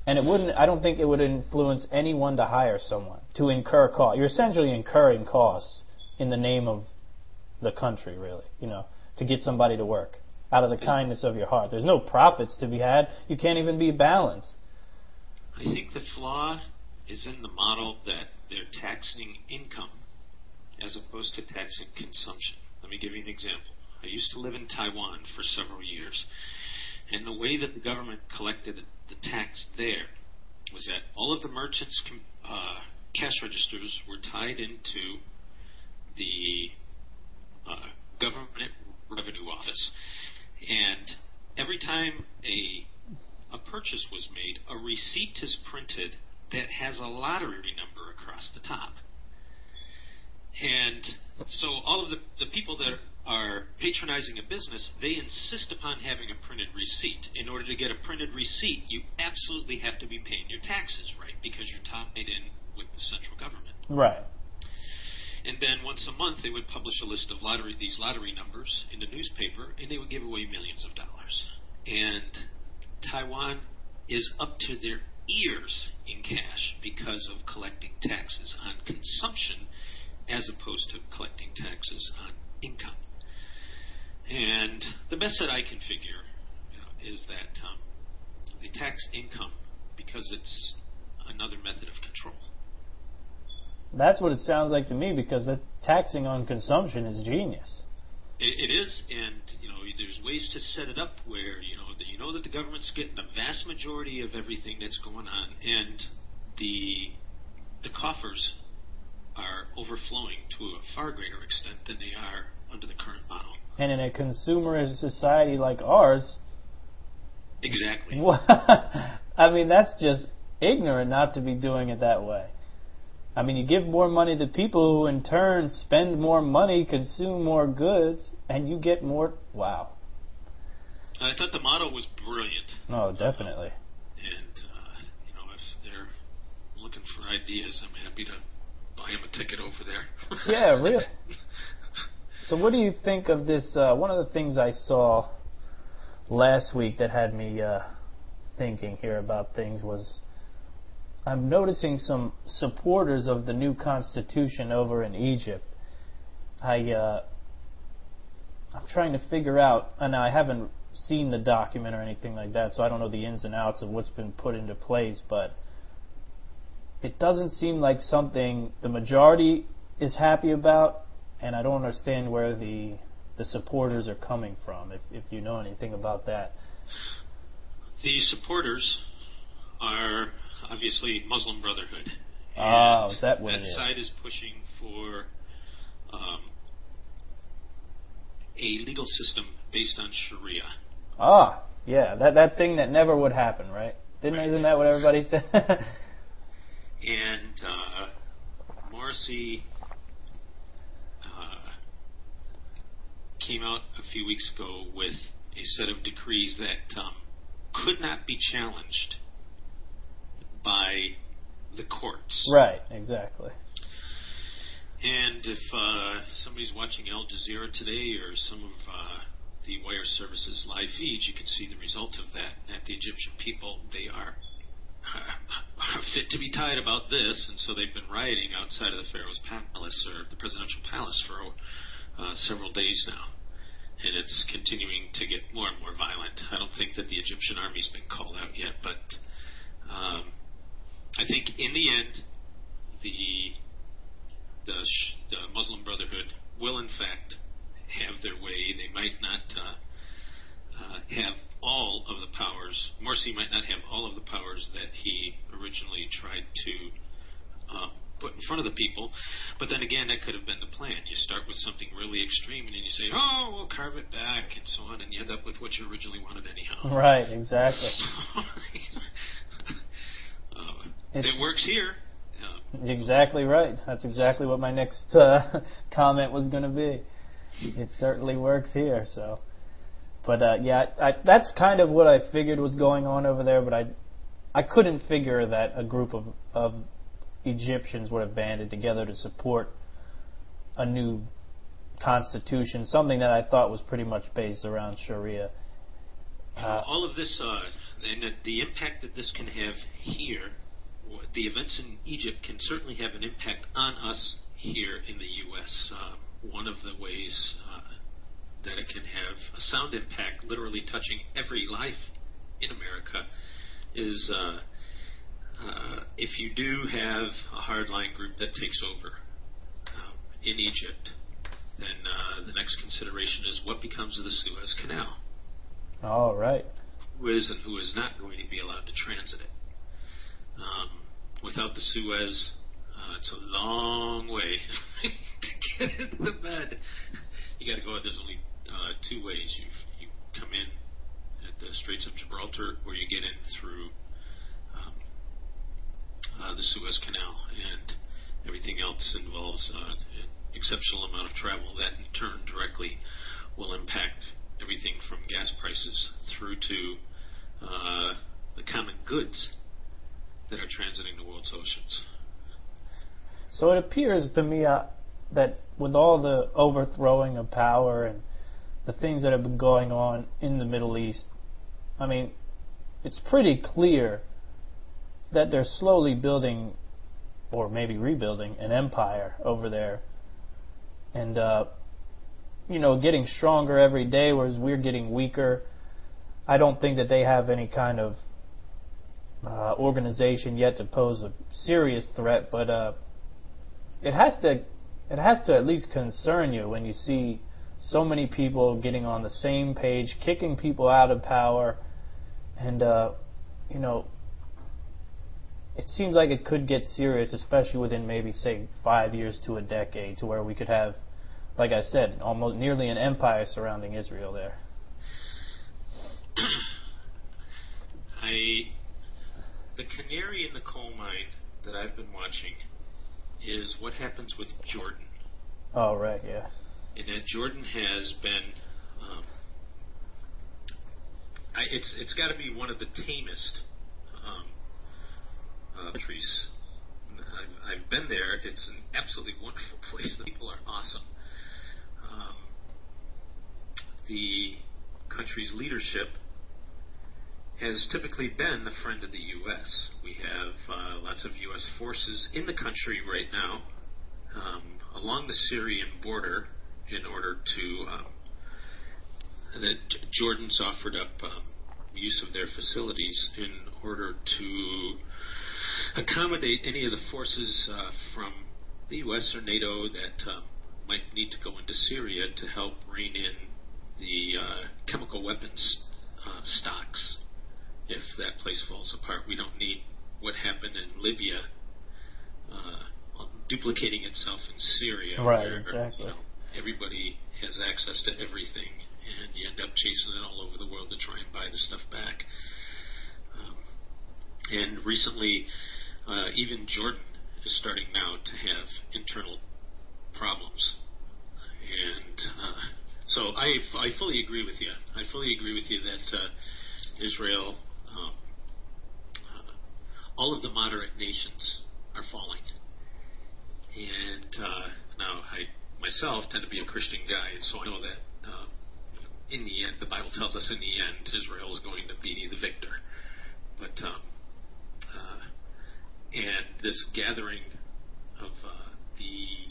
And I don't think it would influence anyone to hire someone, to incur costs. You're essentially incurring costs in the name of the country, really, to get somebody to work out of the kindness of your heart. There's no profits to be had. You can't even be balanced. I think the flaw is in the model that they're taxing income as opposed to taxing consumption. Let me give you an example. I used to live in Taiwan for several years, and the way that the government collected the tax there was that all of the merchants' cash registers were tied into the government revenue office, and every time a purchase was made, a receipt is printed that has a lottery number across the top. And so all of the people that are patronizing a business, they insist upon having a printed receipt. In order to get a printed receipt, you absolutely have to be paying your taxes, right? Because you're tied in with the central government. Right. And then once a month, they would publish a list of these lottery numbers in the newspaper, and they would give away millions of dollars. And Taiwan is up to their ears in cash because of collecting taxes on consumption as opposed to collecting taxes on income. And the best that I can figure is that they tax income because it's another method of control. That's what it sounds like to me, because the taxing on consumption is genius. It is, and there's ways to set it up where that the government's getting the vast majority of everything that's going on, and the coffers are overflowing to a far greater extent than they are under the current model. And in a consumerist society like ours, exactly. I mean, that's just ignorant not to be doing it that way. I mean, you give more money to people who in turn spend more money, consume more goods, and you get more. Wow. I thought the motto was brilliant. Oh, definitely. And, if they're looking for ideas, I'm happy to buy them a ticket over there. Yeah, really. So what do you think of this? One of the things I saw last week that had me thinking here about things was I'm noticing some supporters of the new constitution over in Egypt. I'm trying to figure out, and I haven't seen the document or anything like that, so I don't know the ins and outs of what's been put into place, but it doesn't seem like something the majority is happy about, and I don't understand where the supporters are coming from, if you know anything about that. The supporters are obviously Muslim Brotherhood. Oh, is that what it is? That side is pushing for a legal system based on Sharia. Ah, yeah, that thing that never would happen, right? Isn't that what everybody said? And Mursi came out a few weeks ago with a set of decrees that could not be challenged by the courts. Right, exactly. And if somebody's watching Al Jazeera today or some of the wire services live feeds, you can see the result of that. At the Egyptian people, they are fit to be tied about this, and so they've been rioting outside of the Pharaoh's palace or the presidential palace for several days now. And it's continuing to get more and more violent. I don't think that the Egyptian army's been called out yet, but I think in the end, the Muslim Brotherhood will in fact have their way. They might not have all of the powers. Mursi might not have all of the powers that he originally tried to put in front of the people, but then again, that could have been the plan. You start with something really extreme, and then you say, "Oh, we'll carve it back," and so on, and you end up with what you originally wanted anyhow. Right, exactly. It works here. Exactly right. That's exactly what my next comment was going to be. It certainly works here. So, but that's kind of what I figured was going on over there. But I couldn't figure that a group of Egyptians would have banded together to support a new constitution, something that I thought was pretty much based around Sharia. All of this, and the impact that this can have here, the events in Egypt can certainly have an impact on us here in the U.S. One of the ways that it can have a sound impact, literally touching every life in America, is if you do have a hardline group that takes over in Egypt, then the next consideration is what becomes of the Suez Canal. All right. Who is and who is not going to be allowed to transit it. Without the Suez, it's a long way to get into the bed. You got to go. There's only two ways. You come in at the Straits of Gibraltar, or you get in through the Suez Canal, and everything else involves an exceptional amount of travel. That in turn directly will impact everything from gas prices through to the common goods that are transiting the world's oceans. So it appears to me that with all the overthrowing of power and the things that have been going on in the Middle East, I mean, it's pretty clear that they're slowly building, or maybe rebuilding, an empire over there. And, getting stronger every day, whereas we're getting weaker. I don't think that they have any kind of organization yet to pose a serious threat, but it has to at least concern you when you see so many people getting on the same page, kicking people out of power, and it seems like it could get serious, especially within maybe say 5 years to a decade, to where we could have, like I said, almost nearly an empire surrounding Israel there. the canary in the coal mine that I've been watching is what happens with Jordan. Oh, right, yeah. And that Jordan has been, it's got to be one of the tamest countries. I've been there. It's an absolutely wonderful place. The people are awesome. The country's leadership has typically been the friend of the U.S. We have lots of U.S. forces in the country right now along the Syrian border in order to that Jordan's offered up use of their facilities in order to accommodate any of the forces from the U.S. or NATO that might need to go into Syria to help rein in the chemical weapons stocks if that place falls apart. We don't need what happened in Libya duplicating itself in Syria, right, where exactly. Everybody has access to everything, and you end up chasing it all over the world to try and buy the stuff back. And recently, even Jordan is starting now to have internal problems. And so I fully agree with you. I fully agree with you that Israel, all of the moderate nations are falling. And now I myself tend to be a Christian guy, and so I know that in the end, the Bible tells us in the end, Israel is going to be the victor. But and this gathering of the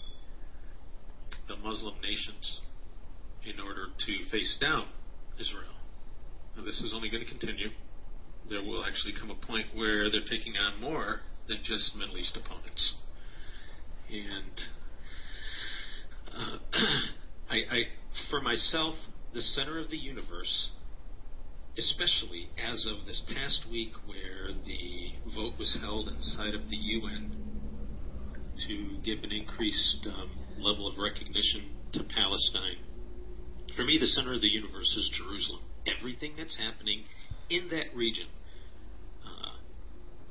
Muslim nations in order to face down Israel. Now, this is only going to continue. There will actually come a point where they're taking on more than just Middle East opponents. And for myself, the center of the universe, especially as of this past week where the vote was held inside of the UN to give an increased level of recognition to Palestine, for me, the center of the universe is Jerusalem. Everything that's happening in that region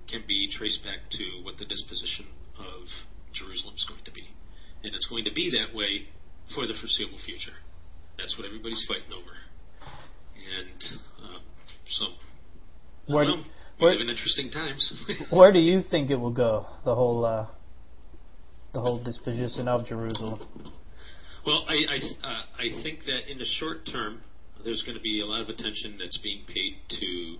can be traced back to what the disposition of Jerusalem is going to be. And it's going to be that way for the foreseeable future. That's what everybody's fighting over. And so, we live in interesting times. Where do you think it will go, the whole disposition of Jerusalem? Well, I think that in the short term, there's going to be a lot of attention that's being paid to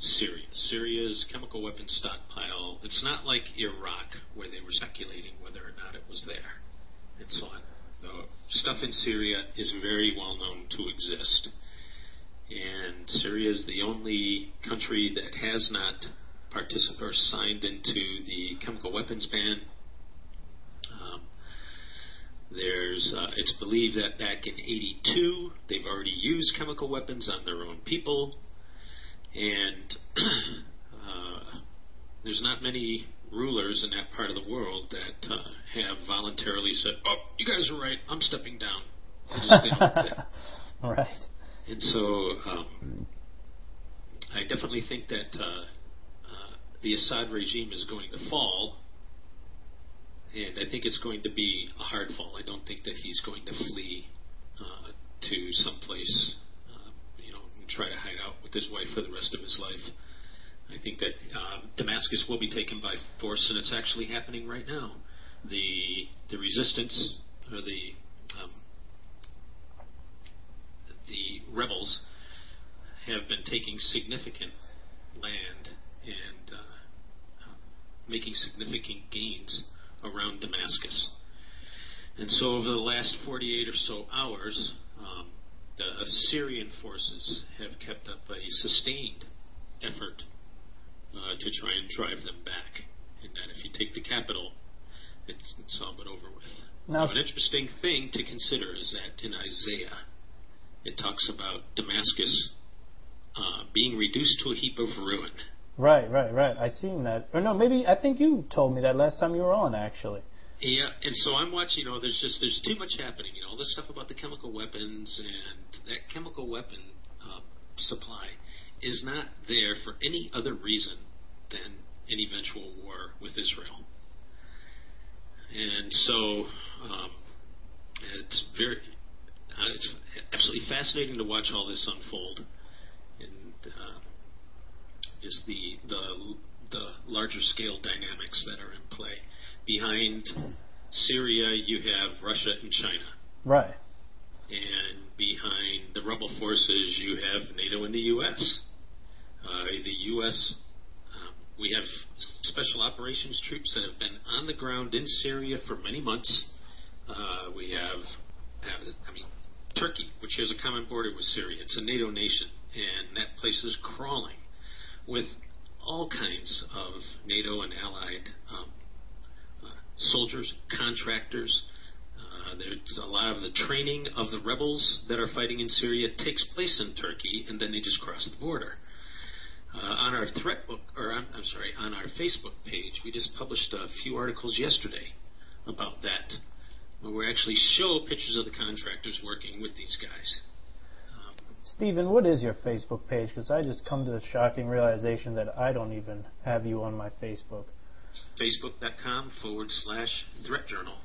Syria. Syria's chemical weapons stockpile, it's not like Iraq, where they were speculating whether or not it was there, and so on. The stuff in Syria is very well known to exist. And Syria is the only country that has not participated or signed into the chemical weapons ban. It's believed that back in '82, they've already used chemical weapons on their own people. And there's not many rulers in that part of the world that have voluntarily said, "Oh, you guys are right, I'm stepping down." They don't quit. Right. And so I definitely think that the Assad regime is going to fall, and I think it's going to be a hard fall. I don't think that he's going to flee to someplace, and try to hide out with his wife for the rest of his life. I think that Damascus will be taken by force, and it's actually happening right now. The resistance, or the rebels, have been taking significant land and making significant gains around Damascus. And so over the last 48 or so hours, the Syrian forces have kept up a sustained effort to try and drive them back. And that if you take the capital, it's all but over with. Now, an interesting thing to consider is that in Isaiah, it talks about Damascus being reduced to a heap of ruin. Right. I seen that. Or no, maybe, I think you told me that last time you were on, actually. Yeah, and so I'm watching, there's too much happening, all this stuff about the chemical weapons, and that chemical weapon supply is not there for any other reason than an eventual war with Israel. And so it's absolutely fascinating to watch all this unfold, and just the larger scale dynamics that are in play. Behind Syria, you have Russia and China. Right. And behind the rebel forces, you have NATO and the U.S. The U.S., we have special operations troops that have been on the ground in Syria for many months. We have, Turkey, which has a common border with Syria. It's a NATO nation, and that place is crawling with all kinds of NATO and allied soldiers, contractors. There's a lot of the training of the rebels that are fighting in Syria takes place in Turkey, and then they just cross the border. On our on our Facebook page, we just published a few articles yesterday about that, where we actually show pictures of the contractors working with these guys. Stephen, what is your Facebook page? Because I just come to the shocking realization that I don't even have you on my Facebook. Facebook.com/Threat Journal.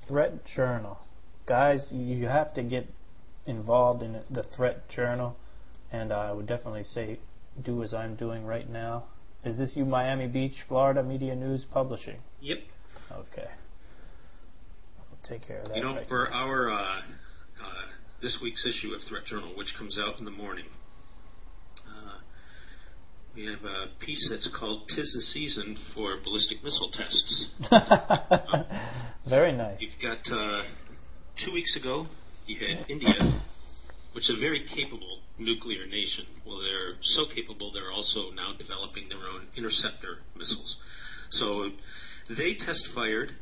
Threat Journal. Guys, you have to get involved in the Threat Journal, and I would definitely say do as I'm doing right now. Is this you, Miami Beach, Florida Media News Publishing? Yep. Okay. I'll take care of that. You know, for our this week's issue of Threat Journal, which comes out in the morning, we have a piece that's called "'Tis the Season for Ballistic Missile Tests." Very nice. You've got 2 weeks ago, you had India, which is a very capable nuclear nation. Well, they're so capable, they're also now developing their own interceptor missiles. So they test-fired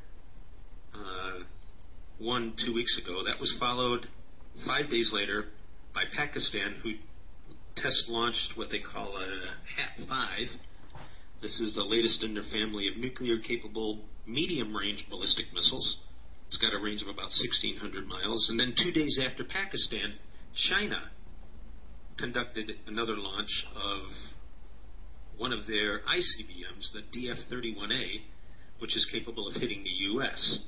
2 weeks ago. That was followed 5 days later by Pakistan, who test-launched what they call a HAT-5. This is the latest in their family of nuclear-capable medium-range ballistic missiles. It's got a range of about 1,600 miles. And then 2 days after Pakistan, China conducted another launch of one of their ICBMs, the DF-31A, which is capable of hitting the U.S.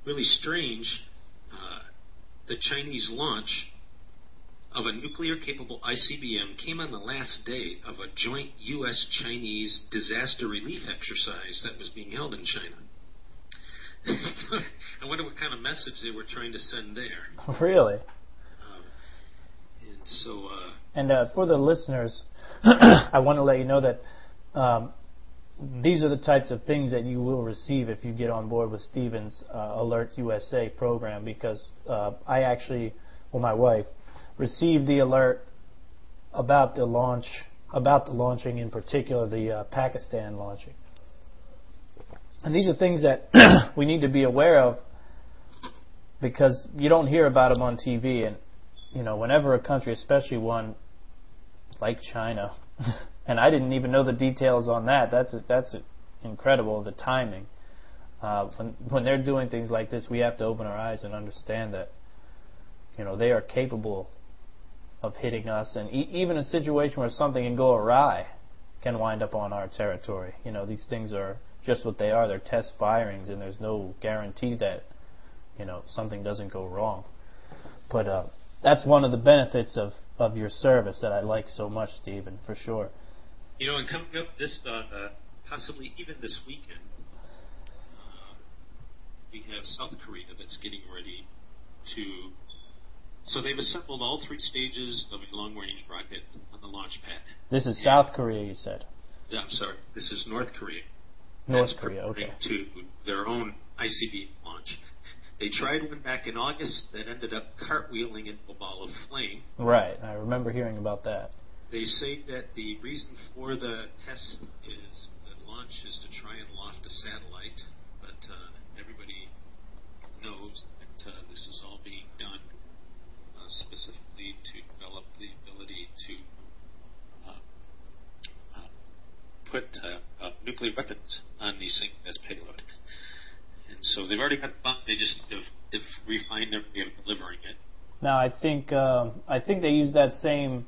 Really strange, the Chinese launch of a nuclear-capable ICBM came on the last day of a joint U.S.-Chinese disaster relief exercise that was being held in China. I wonder what kind of message they were trying to send there. Really? So, for the listeners, I want to let you know that these are the types of things that you will receive if you get on board with Stephen's Alert USA program, because I actually, my wife, received the alert about the launching, in particular the Pakistan launching. And these are things that we need to be aware of, because you don't hear about them on TV. And whenever a country, especially one like China, and I didn't even know the details on that. That's incredible, the timing. When they're doing things like this, we have to open our eyes and understand that they are capable of hitting us, and even a situation where something can go awry can wind up on our territory. These things are just what they are. They're test firings, and there's no guarantee that something doesn't go wrong. But that's one of the benefits of your service that I like so much, Stephen, for sure. And coming up this, possibly even this weekend, we have South Korea that's getting ready to. So they've assembled all 3 stages of a long-range rocket on the launch pad. This is South Korea, you said? Yeah, I'm sorry. This is North Korea. North Korea, okay. To their own ICBM launch. They tried one back in August that ended up cartwheeling into a ball of flame. Right, I remember hearing about that. They say that the reason for the test is the launch is to try and loft a satellite, but everybody knows that this is all being done specifically to develop the ability to put nuclear weapons on these things as payload. And so they've already got the bomb. They just have refined their way of delivering it. Now, I think they use that same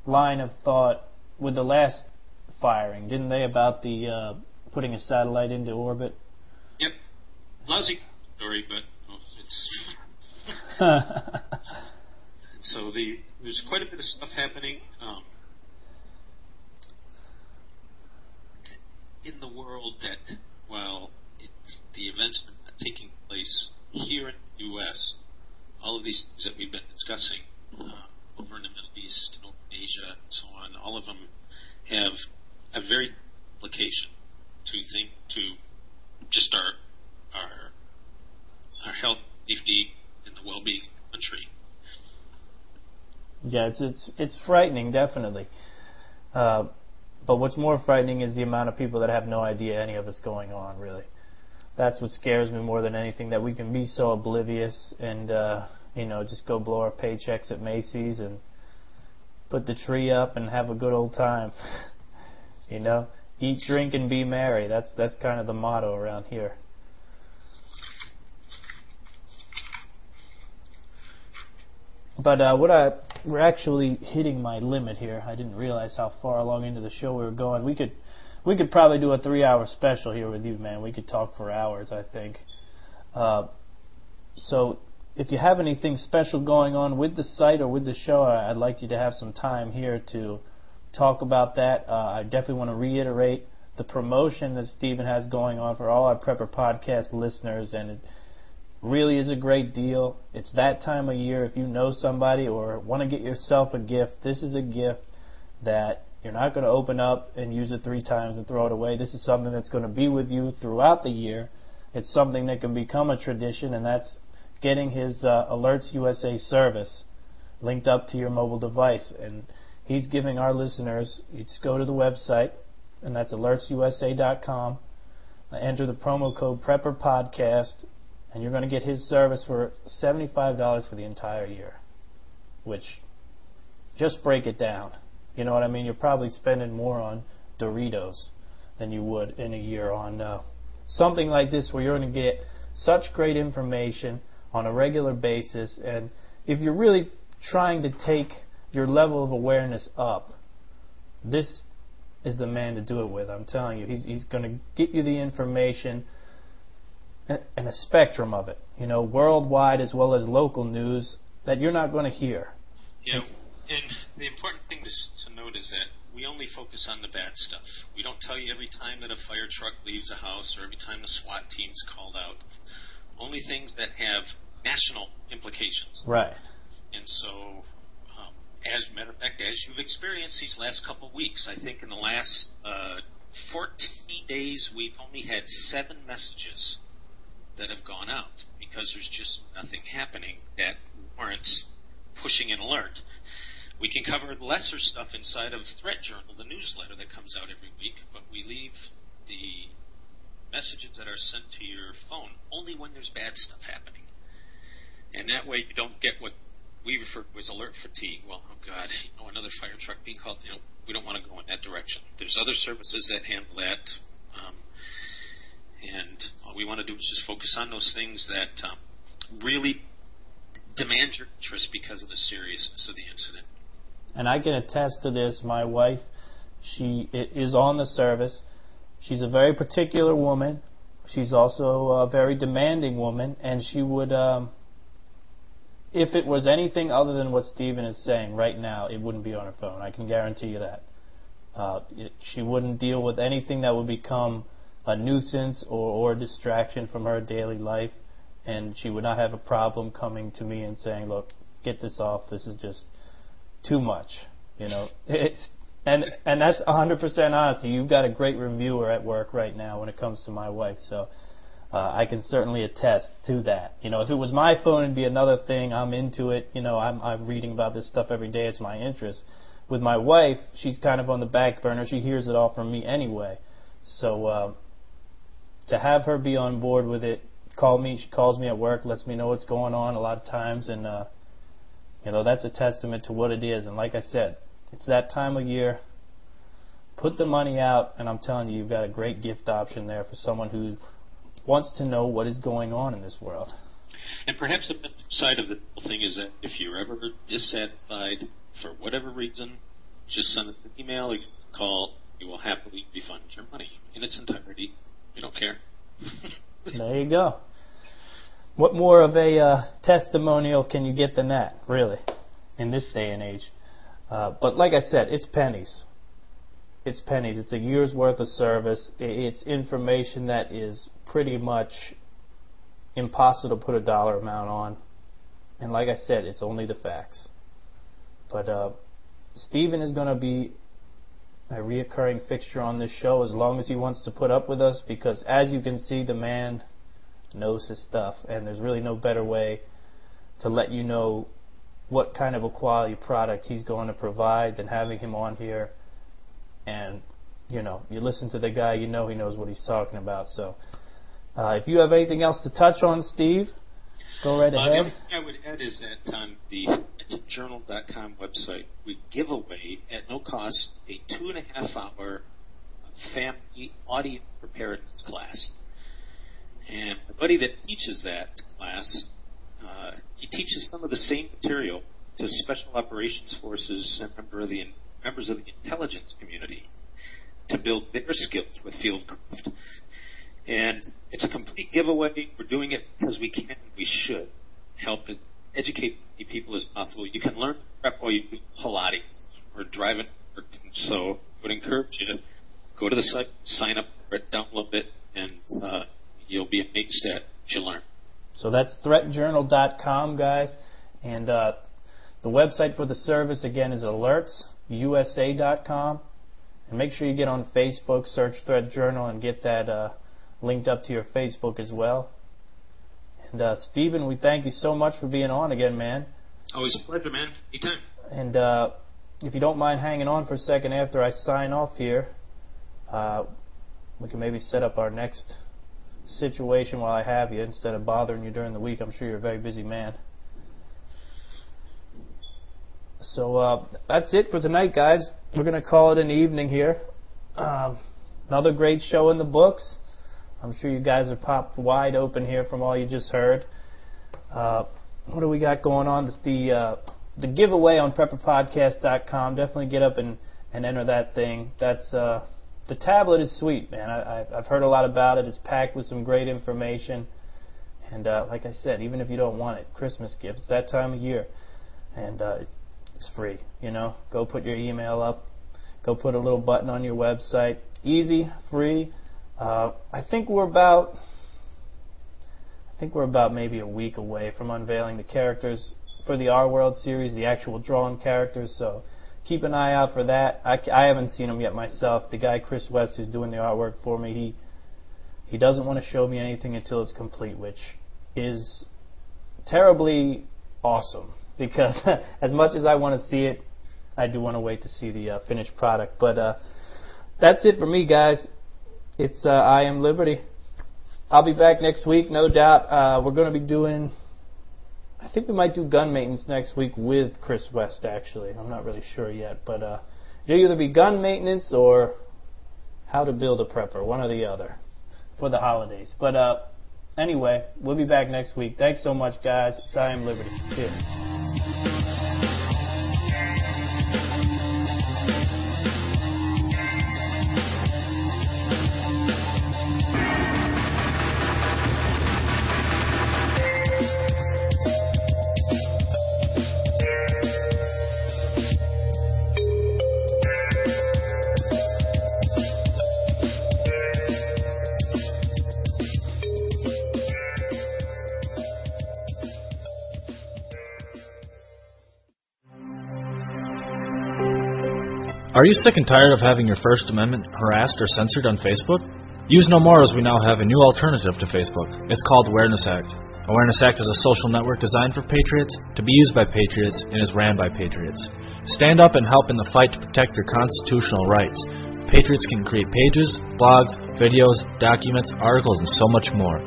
line of thought with the last firing, didn't they, about the putting a satellite into orbit? Yep. Lousy story, but it's... So there's quite a bit of stuff happening in the world that, while the events are not taking place here in the U.S., all of these things that we've been discussing over in the Middle East and over in Asia and so on, all of them have a very application to just our health, safety, and the well-being of the country. Yeah, it's frightening, definitely. But what's more frightening is the amount of people that have no idea any of it's going on, really. That's what scares me more than anything, that we can be so oblivious and, just go blow our paychecks at Macy's and put the tree up and have a good old time. Eat, drink, and be merry. That's kind of the motto around here. But we're actually hitting my limit here. I didn't realize how far along into the show we were going. We could probably do a 3-hour special here with you, man. We could talk for hours, I think. So if you have anything special going on with the site or with the show, I'd like you to have some time here to talk about that. I definitely want to reiterate the promotion that Stephen has going on for all our Prepper Podcast listeners, and it really is a great deal. It's that time of year. If you know somebody or want to get yourself a gift, this is a gift that you're not going to open up and use it 3 times and throw it away. This is something that's going to be with you throughout the year. It's something that can become a tradition, and that's getting his Alerts USA service linked up to your mobile device. And he's giving our listeners, you just go to the website, and that's alertsusa.com, enter the promo code Prepper Podcast, and you're going to get his service for $75 for the entire year, which, just break it down. You know what I mean? You're probably spending more on Doritos than you would in a year on something like this, where you're going to get such great information on a regular basis. And if you're really trying to take your level of awareness up, this is the man to do it with. I'm telling you, he's going to get you the information and a spectrum of it, worldwide as well as local news that you're not going to hear. Yeah, and the important thing to note is that we only focus on the bad stuff. We don't tell you every time that a fire truck leaves a house or every time the SWAT team's called out. Only things that have national implications. Right. And so, as a matter of fact, as you've experienced these last couple of weeks, I think in the last 14 days we've only had 7 messages that have gone out because there's just nothing happening that warrants pushing an alert. We can cover lesser stuff inside of Threat Journal, the newsletter that comes out every week, but we leave the messages that are sent to your phone only when there's bad stuff happening. And that way you don't get what we refer to as alert fatigue. Well, oh God, another fire truck being called. We don't want to go in that direction. There's other services that handle that. And all we want to do is just focus on those things that really demand your interest because of the seriousness of the incident. And I can attest to this. My wife, she is on the service. She's a very particular woman. She's also a very demanding woman, and she would, if it was anything other than what Stephen is saying right now, it wouldn't be on her phone. I can guarantee you that. She wouldn't deal with anything that would become a nuisance or a distraction from her daily life, and she would not have a problem coming to me and saying, look, get this off, this is just too much. It's and that's 100% honesty. You've got a great reviewer at work right now when it comes to my wife, so I can certainly attest to that. If it was my phone, it'd be another thing. I'm into it. I'm reading about this stuff every day. It's my interest. With my wife, she's kind of on the back burner. She hears it all from me anyway. So to have her be on board with it, she calls me at work, lets me know what's going on a lot of times, and that's a testament to what it is. And like I said, it's that time of year. Put the money out, and I'm telling you, you've got a great gift option there for someone who wants to know what is going on in this world. And perhaps the best side of this whole thing is that if you're ever dissatisfied for whatever reason, just send us an email or call. we will happily refund your money in its entirety. We don't care. There you go. What more of a testimonial can you get than that, really, in this day and age? But like I said, it's pennies. It's pennies. It's a year's worth of service. It's information that is pretty much impossible to put a dollar amount on. And like I said, it's only the facts. But Stephen is going to be a reoccurring fixture on this show as long as he wants to put up with us, because as you can see, the man knows his stuff, and there's really no better way to let you know what kind of a quality product he's going to provide than having him on here. And you know, you listen to the guy, you know he knows what he's talking about. So if you have anything else to touch on, Steve, go right ahead. The only thing I would add is that on the journal.com website, we give away at no cost a 2.5-hour family audio preparedness class. And the buddy that teaches that class, he teaches some of the same material to special operations forces and members of the intelligence community to build their skills with fieldcraft. And it's a complete giveaway. We're doing it because we can and we should help educate as many people as possible. You can learn to prep while you do Pilates or driving. So I would encourage you to go to the site, sign up for it, download it, and you'll be amazed at what you learn. So that's threatjournal.com, guys. And the website for the service, again, is alertsusa.com. And make sure you get on Facebook, search Threat Journal, and get that linked up to your Facebook as well. And Stephen, we thank you so much for being on again, man. Always a pleasure, man. Anytime. And if you don't mind hanging on for a second after I sign off here, we can maybe set up our next situation while I have you instead of bothering you during the week. I'm sure you're a very busy man. So that's it for tonight, guys. We're going to call it an evening here. Another great show in the books. I'm sure you guys are popped wide open here from all you just heard. What do we got going on? It's the giveaway on prepperpodcast.com. Definitely get up and enter that thing. That's the tablet is sweet, man. I've heard a lot about it. It's packed with some great information. And like I said, even if you don't want it, Christmas gifts, that time of year. And it's free, you know. Go put your email up. Go put a little button on your website. Easy, free. I think we're about maybe a week away from unveiling the characters for the Our World series, the actual drawn characters. So keep an eye out for that. I haven't seen them yet myself. The guy Chris West, who's doing the artwork for me, he doesn't want to show me anything until it's complete, which is terribly awesome. Because as much as I want to see it, I do want to wait to see the finished product. But that's it for me, guys. It's I Am Liberty. I'll be back next week, no doubt. We're going to be doing, I think we might do gun maintenance next week with Chris West, actually. I'm not really sure yet. But it'll either be gun maintenance or how to build a prepper, one or the other, for the holidays. But anyway, we'll be back next week. Thanks so much, guys. It's I Am Liberty. Cheers. Are you sick and tired of having your First Amendment harassed or censored on Facebook? Use no more, as we now have a new alternative to Facebook. It's called Awareness Act. Awareness Act is a social network designed for patriots, to be used by patriots, and is ran by patriots. Stand up and help in the fight to protect your constitutional rights. Patriots can create pages, blogs, videos, documents, articles, and so much more.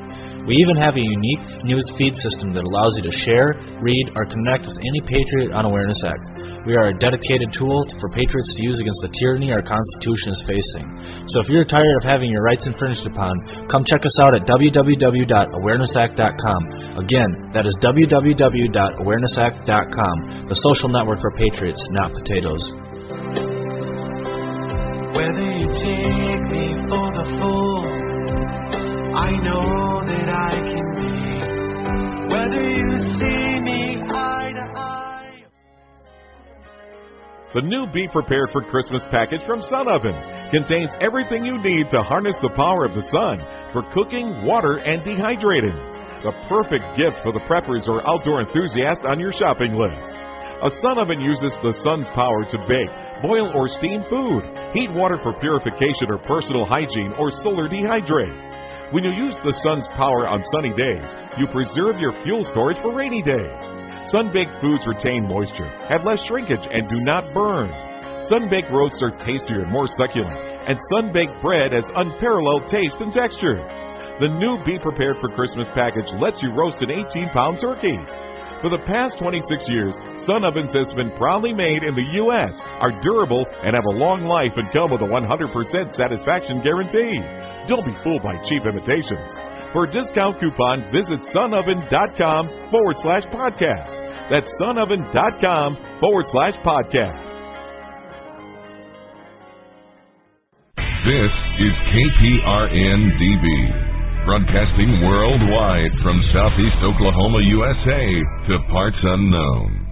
We even have a unique news feed system that allows you to share, read, or connect with any patriot on Awareness Act. We are a dedicated tool for patriots to use against the tyranny our Constitution is facing. So if you're tired of having your rights infringed upon, come check us out at www.awarenessact.com. Again, that is www.awarenessact.com, the social network for patriots, not potatoes. Whether you take me for the fool, I know that I can be. Whether you see me eye to eye. The new Be Prepared for Christmas package from Sun Ovens contains everything you need to harness the power of the sun for cooking, water, and dehydrating. The perfect gift for the preppers or outdoor enthusiast on your shopping list. A sun oven uses the sun's power to bake, boil, or steam food, heat water for purification or personal hygiene, or solar dehydrate. When you use the sun's power on sunny days, you preserve your fuel storage for rainy days. Sun-baked foods retain moisture, have less shrinkage, and do not burn. Sun-baked roasts are tastier and more succulent, and sun-baked bread has unparalleled taste and texture. The new Be Prepared for Christmas package lets you roast an 18-pound turkey. For the past 26 years, Sun Ovens has been proudly made in the U.S., are durable, and have a long life and come with a 100% satisfaction guarantee. Don't be fooled by cheap imitations. For a discount coupon, visit sunoven.com/podcast. That's sunoven.com/podcast. This is KPRN-DB. Broadcasting worldwide from Southeast Oklahoma, USA to parts unknown.